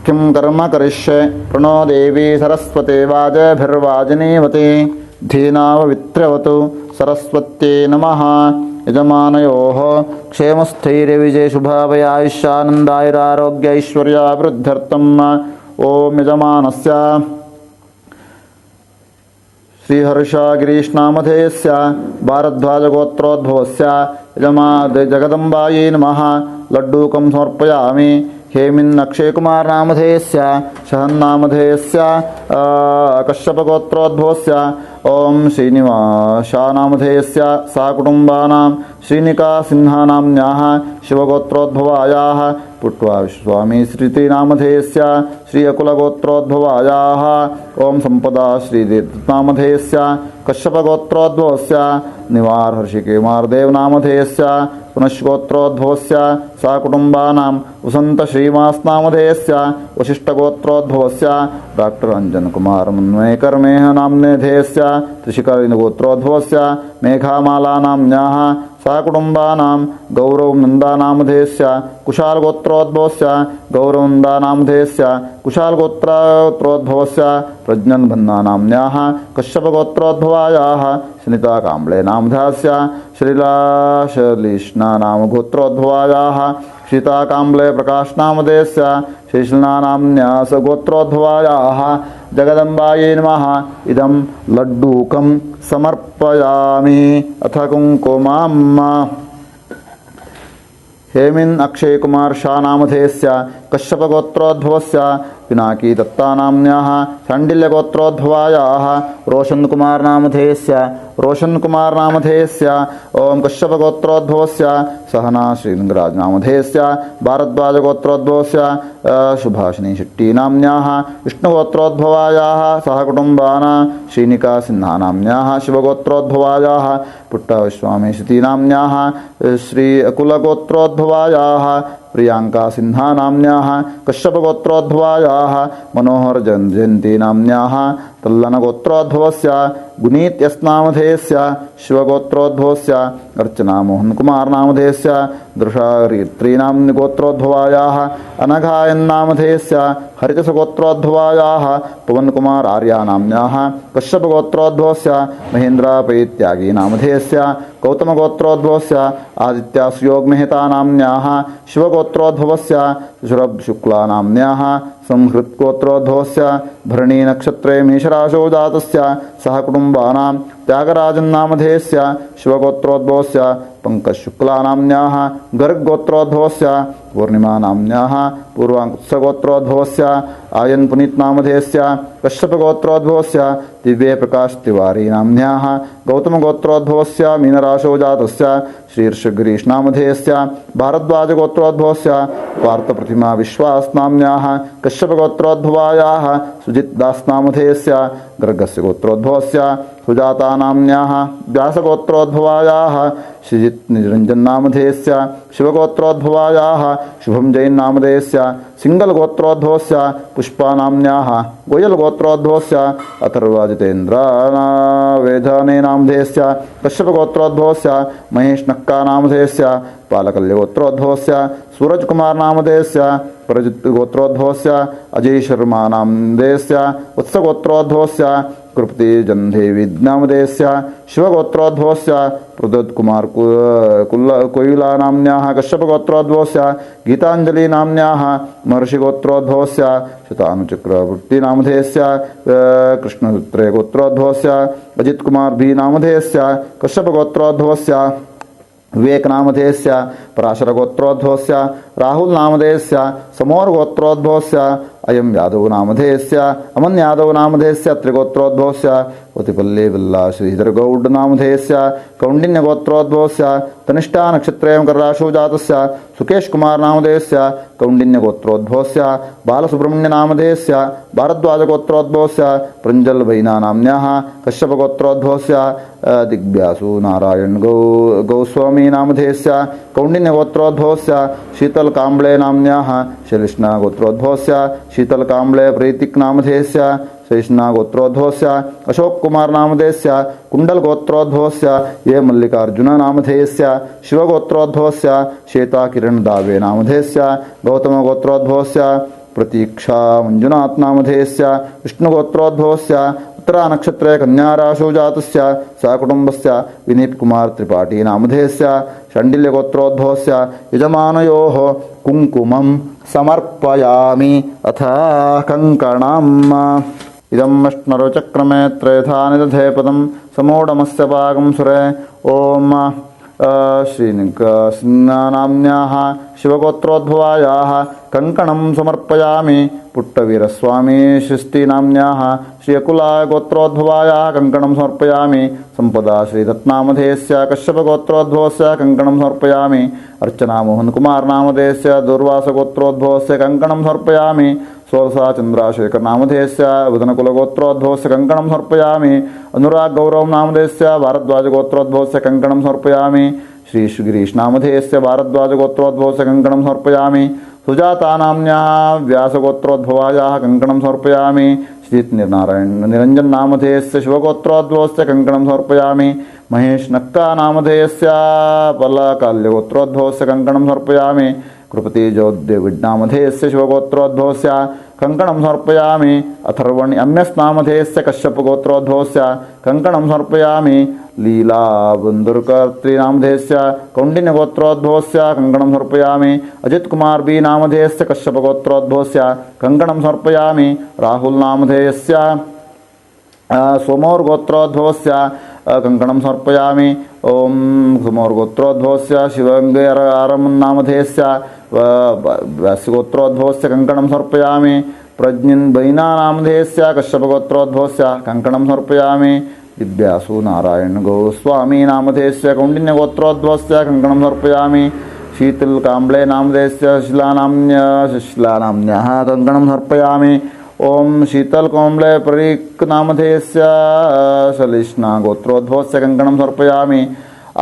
किं कर्म करिष्ये प्रणो देवी सरस्वती वाजभिर्वाजिनीवती धीनाववित्र्यवतु सरस्वत्यै नमः यजमानयोः क्षेमस्थैर्यविजयशुभाभयायुष्यानन्दायुरारोग्यैश्वर्याभिवृद्ध्यर्थम् ॐ यजमानस्य श्रीहर्षगिरीशनामधेयस्य भारद्वाजगोत्रोद्भवस्य जगदम्बायै नमः लड्डूकं समर्पयामि हेमिन्नक्षयकुमारनामधेयस्य शहन्नामधेयस्य कश्यपगोत्रोद्भवस्य ॐ श्रीनिवासानामधेयस्य साकुटुम्बानां श्रीनिकासिंहानाम्न्याः शिवगोत्रोद्भवायाः पुट्वा विश्वस्वामी श्रीतीनामधेयस्य श्री अकुलगोत्रोद्भवायाः ॐ सम्पदा श्रीदीर्घनामधेयस्य कश्यपगोत्रोद्भवस्य निवार हर्षिकुमारदेवनामधेयस्य पुनश्गोत्रोद्भवस्य साकुटुम्बानां वसन्तश्रीनिवासनामधेयस्य वसिष्ठगोत्रोद्भवस्य डॉक्टर अंजनकुमारमन्वयकर्मेह नाम्नेधेयस्य त्रिशिखरिगोत्रोद्भवस्य मेघामालानाम्न्याः साकुटुम्बानां गौरवनन्दानामधेयस्य कुशालगोत्रोद्भवस्य गौरवनन्दानामधेयस्य कुशालगोत्रोद्भवस्य प्रज्ञन्भन्नानाम्न्याः कश्यपगोत्रोद्भवायाः स्निताकाम्बळे नामधेयस्य श्रीलाशलिष्णानामगोत्रोद्भवायाः सीताकाम्बळे प्रकाशनामधेयस्य श्रीश्रीनानाम्न्यास गोत्रोद्भवायाः जगदम्बायै नमः इदं लड्डूकं समर्पयामि अथ कुङ्कुमम् हेमिन् अक्षयकुमार शानामधेयस्य कश्यपगोत्रोद्भवस्य पिनाकी दत्तानाम्न्याः शाण्डिल्यगोत्रोद्भवायाः रोशन्कुमारनामधेयस्य ॐ कश्यपगोत्रोद्भवस्य सहना श्रीलिङ्गराजनामधेयस्य भारद्वाजगोत्रोद्भवस्य सुभाषिनी शेट्टीनाम्न्याः विष्णुगोत्रोद्भवायाः सहकुटुम्बाना श्रीनिकासिंहानाम्न्याः शिवगोत्रोद्भवायाः पुट्टविश्वामी श्रुतीनाम्न्याः श्री अकुलगोत्रोद्भवायाः प्रियांका सिंहानाम्न्याः कश्यपगोत्रोद्भवायाः मनोहर जयन्तीनाम्न्याः तल्लनगोत्रोद्भवस्य गुणीत्यस्नामधेयस्य शिवगोत्रोद्भवस्य अर्चना मोहनकुमारनामधेयस्य दृशारीत्रीनाम्निगोत्रोद्भवायाः अनघायन्नामधेयस्य हरितसगोत्रोद्भवायाः पवनकुमार आर्यानाम्न्याः कश्यपगोत्रोद्भवस्य महेन्द्रापैत्यागीनामधेयस्य गौतमगोत्रोद्भवस्य आदित्यासुयोगमेहतानाम्न्याः शिवगोत्रोद्भवस्य शुक्लानाम्न्याः संहृत्गोत्रोद्भवस्य भरणीनक्षत्रे मेषराशौ जातस्य सहकुटुम्बानां त्यागराजन्नामधेयस्य शिवगोत्रोद्भवस्य पङ्कजशुक्लानाम्न्याः गर्गगोत्रोद्भवस्य पूर्णिमानाम्न्याः पूर्वाङ्कुत्सगोत्रोद्भवस्य आयन्पुनीतनामधेयस्य कश्यपगोत्रोद्भवस्य दिव्यप्रकाशतिवारीनाम्न्याः गौतमगोत्रोद्भवस्य मीनराशौ जातस्य शीर्षगिरीशनामधेयस्य भारद्वाजगोत्रोद्भवस्य पार्थप्रतिमा विश्वासनाम्न्याः कश्यपगोत्रोद्भवायाः सुजितदासनामधेयस्य गर्गस्य गोत्रोद्भवस्य सुजातानाम्न्याः व्यासगोत्रोद्भवायाः श्रीजितनिरञ्जननामधेयस्य शिवगोत्रोद्भवायाः शुभं जैन्नामधेयस्य सिंगलगोत्रोद्भवस्य पुष्पानाम्न्याः गोयलगोत्रोद्भवस्य अथर्वाजितेन्द्रवेधनेनामधेयस्य कश्यपगोत्रोद्भवस्य महेशनक्कानामधेयस्य पालकल्यगोत्रोद्भवस्य सूरजकुमारनामधेयस्य परजितगोत्रोद्भवस्य अजयशर्मानामधेयस्य वत्सगोत्रोद्भवस्य कृप्तिजन्धेविद्नामधेयस्य शिवगोत्रोद्भवस्य प्रदोत्कुमार कोयुलानाम्न्याः कश्यपगोत्रोद्भवस्य गीताञ्जलिनाम्न्याः महर्षिगोत्रोद्भवस्य शतानुचक्रवर्तिनामधेयस्य कृष्णसूत्रे गोत्रोद्भवस्य अजितकुमार भी नामधेयस्य कश्यपगोत्रोद्भवस्य विवेकनामधेयस्य पराशरगोत्रोद्भवस्य राहुल नामधेयस्य समोर्गोत्रोद्भवस्य अयं यादव नामधेयस्य अमन यादव नामधेयस्य त्रिगोत्रोद्भवस्य कोतिपल्ली बिल्ला श्रीधर गौड नामधेयस्य कौंडिन्य गोत्रोद्भवस्य तनिष्ठा नक्षत्रे मकरराशौ जातस्य सुकेश कुमार नामधेयस्य कौंडिन्य गोत्रोद्भवस्य बालसुब्रह्मण्य नामधेयस्य भारद्वाज गोत्रोद्भवस्य प्रंजल वैना नाम्न्याः कश्यप गोत्रोद्भवस्य दिग्व्यासु नारायण गोस्वामी नामधेयस्य कौंडिन्य गोत्रोद्भवस्य शीतल काम्बळे नाम्न्याः शलिष्णा गोत्रोद्भवस्य शीतल काम्बळे प्रीतिक नामधेयस्य शेषना गोत्रोद्भवस्य अशोक कुमार नामधेयस्य कुंडल गोत्रोद्भवस्य ये मल्लिकार्जुन नामधेयस्य शिव गोत्रोद्भवस्य श्वेता किरण दावे नामधेयस्य गौतम गोत्रोद्भवस्य प्रतीक्षा मंजुनाथ नामधेयस्य विष्णु गोत्रोद्भवस्य उत्तरा नक्षत्रे कन्या राशौ जातस्य सहकुटुम्बस्य विनीत कुमार त्रिपाठी नामधेयस्य शाण्डिल्य गोत्रोद्भवस्य यजमानयोः कुङ्कुमं समर्पयामि अथ कङ्कणम् इदं विष्णुरुचक्रमे त्रेधा निदधे पदं समूढमस्य पाकं सुरे ॐ श्रीनिकासिन्नाम्न्याः शिवगोत्रोद्भवायाः कङ्कणं समर्पयामि पुट्टवीरस्वामी सृष्टिनाम्न्याः श्रीअकुलाय गोत्रोद्भवायाः कङ्कणं समर्पयामि सम्पदा श्रीदत्तनामधेयस्य कश्यपगोत्रोद्भवस्य कङ्कणं समर्पयामि अर्चना मोहनकुमार नामधेयस्य दूर्वासगोत्रोद्भवस्य कङ्कणं समर्पयामि सोलसा चंद्राशेखर नामधेयस्य बुधनकुलगोत्रोद्भवस्य कङ्कणं समर्पयामि अनुराग गौरव नामधेयस्य भारद्वाज गोत्रोद्भवस्य कङ्कणं समर्पयामि श्री गिरीश नामधेयस्य भारद्वाज गोत्रोद्भवस्य कङ्कणं समर्पयामि सुजाता नाम्न्याः व्यासगोत्रोद्भवायाः कङ्कणं समर्पयामि श्री निरंजन नामधेयस्य शिवगोत्रोद्भवस्य कङ्कणं समर्पयामि महेश नक्का नामधेयस्य पल्लकाल्यगोत्रोद्भवस्य कङ्कणं समर्पयामि कृपति ज्योतिर्विड नामधेयस्य शिवगोत्रोद्भवस्य कङ्कणं समर्पयामि अथर्वणि अम्यस् नामधेयस्य कश्यपगोत्रोद्भवस्य कङ्कणं समर्पयामि लीला बंदुरकर्त्री नामधेयस्य कौंडिन्यगोत्रोद्भवस्य कङ्कणं समर्पयामि अजित कुमार बी नामधेयस्य कश्यपगोत्रोद्भवस्य कङ्कणं समर्पयामि राहुल नामधेयस्य सोमोर्गोत्रोद्भवस्य कङ्कणं समर्पयामि ओम सोमोर्गोत्रोद्भवस्य शिवंगे आरमन् नामधेयस्य व्यासगोत्रोद्भवस्य कङ्कणं समर्पयामि प्रज्ञन् बैना नामधेयस्य कश्यपगोत्रोद्भवस्य कङ्कणं समर्पयामि दिव्यासु नारायण गोस्वामी नामधेयस्य कौंडिन्यगोत्रोद्भवस्य कङ्कणं समर्पयामि शीतल काम्बळे नामधेयस्य शिशिलानाम्न्याः कङ्कणं समर्पयामि ओम शीतल काम्बळे परीक नामधेयस्य शलिष्णा गोत्रोद्भवस्य कङ्कणं समर्पयामि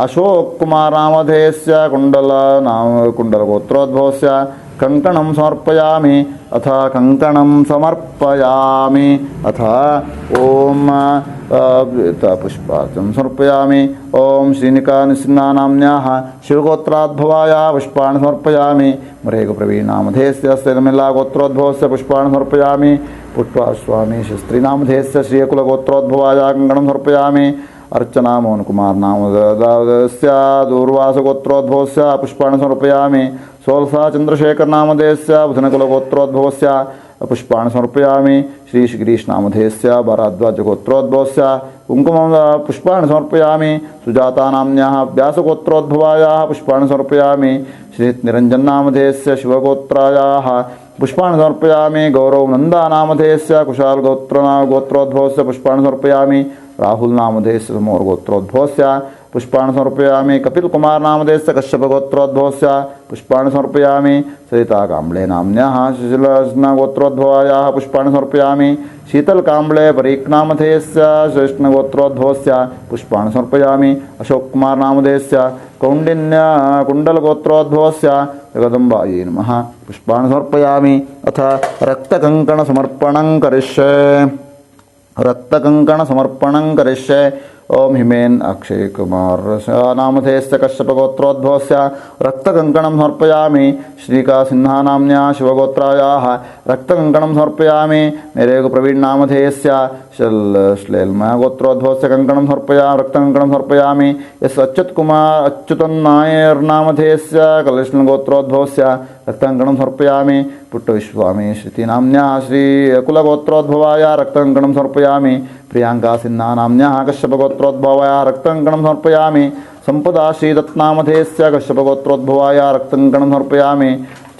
अशोक कुमार नामधेयस्य कुंडल गोत्रोद्भवस्य कङ्कणं समर्पयामि अथ कङ्कणं समर्पयामि अथ ओम पुष्पार्चनं समर्पयामि ओम श्रीनिकानिसिन्नानाम्न्याः शिवगोत्राद्भवायाः पुष्पाणि समर्पयामि मरेगप्रवीण नामधेयस्य स्थितमिल्ला गोत्रोद्भवस्य पुष्पाणि समर्पयामि पुष्पास्वामी शास्त्रीनामधेयस्य श्रीकुलगोत्रोद्भवायाः कङ्कणं समर्पयामि अर्चना मोहनकुमार नामधेयस्य दूर्वासगोत्रोद्भवस्य पुष्पाणि समर्पयामि सोलसा चंद्रशेखर नामधेयस्य बुधनकुलगोत्रोद्भवस्य पुष्पाणि समर्पयामि श्री गिरीश नामधेयस्य भारद्वाज गोत्रोद्भवस्य कुङ्कुमं पुष्पाणि समर्पयामि सुजाता नाम्न्याः व्यासगोत्रोद्भवायाः पुष्पाणि समर्पयामि श्री निरंजन नामधेयस्य शिवगोत्रायाः पुष्पाणि समर्पयामि गौरव नंदा नामधेयस्य कुशाल गोत्रोद्भवस्य पुष्पाणि समर्पयामि राहुल नामधेयस्य समोर्गोत्रोद्भवस्य पुष्पाणि समर्पयामि कपिल कुमार नामधेयस्य कश्यपगोत्रोद्भवस्य पुष्पाणि समर्पयामि सरिता काम्बळे नाम्न्याः शिशिला गोत्रोद्भवायाः पुष्पाणि समर्पयामि शीतल काम्बळे परीक नामधेयस्य श्रेष्ठगोत्रोद्भवस्य पुष्पाणि समर्पयामि अशोक कुमार नामधेयस्य कुंडल गोत्रोद्भवस्य जगदम्बायै नमः पुष्पाणि समर्पयामि अथ रक्तकङ्कण समर्पणं करिष्ये ओम हिमेन अक्षय कुमार नामधेयस्य कश्यपगोत्रोद्भवस्य रक्तकङ्कणं समर्पयामि श्रीका सिन्हा नाम्न्याः शिवगोत्रायाः रक्तकङ्कणं समर्पयामि मेरेगप्रवीण नामधेयस्य श्लेलमया गोत्रोद्भवस्य कङ्कणं समर्पयामि रक्तकङ्कणं समर्पयामि यस् अच्युतन् नायर नामधेयस्य कलिष्ण गोत्रोद्भवस्य रक्तकङ्कणं समर्पयामि पुट्टविश्वामी श्रुतिनाम्न्याः श्रीकुलगोत्रोद्भवायाः रक्तकङ्कणं समर्पयामि प्रियंका सिन्हा नाम्न्याः कश्यपगोत्रोद्भवायाः रक्तकङ्कणं समर्पयामि संपदा श्रीदत्नामधेयस्य कश्यपगोत्रोद्भवाय रक्तङ्कणं समर्पयामि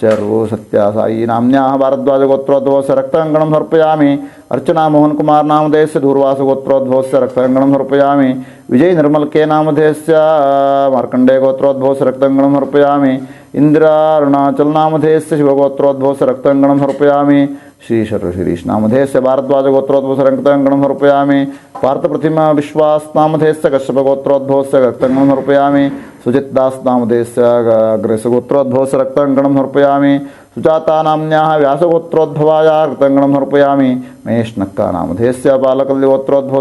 चरु सत्यासायी नाम्न्याः भारद्वाजगोत्रोद्भवस्य रक्ताङ्कणं समर्पयामि अर्चना मोहनकुमार नामधेयस्य दूर्वासगोत्रोद्भवस्य रक्ताङ्कणं समर्पयामि विजय निर्मलके नामधेयस्य मार्कण्डेयगोत्रोद्भवस्य रक्ताङ्कणं समर्पयामि इंदिरा अरुणाचल नामधेयस्य शिवगोत्रोद्भवस्य रक्ताङ्कणं समर्पयामि श्री शर्वशिरीष नामधेयस्य भारद्वाजगोत्रोद्भवस्य रक्ताङ्कणं समर्पयामि पार्थप्रतिमा विश्वास नामधेयस्य कश्यपगोत्रोद्भवस्य रक्ताङ्कणं समर्पयामि सुजित दास नामधेयस्य अग्रेसगोत्रोद्भवस्य रक्ताङ्कणं समर्पयामि सुजाता नाम्न्याः व्यासगोत्रोद्भवाय रक्ताङ्कणं समर्पयामि महेश नक्का नामधेयस्य बालकल्यगोत्रोद्भव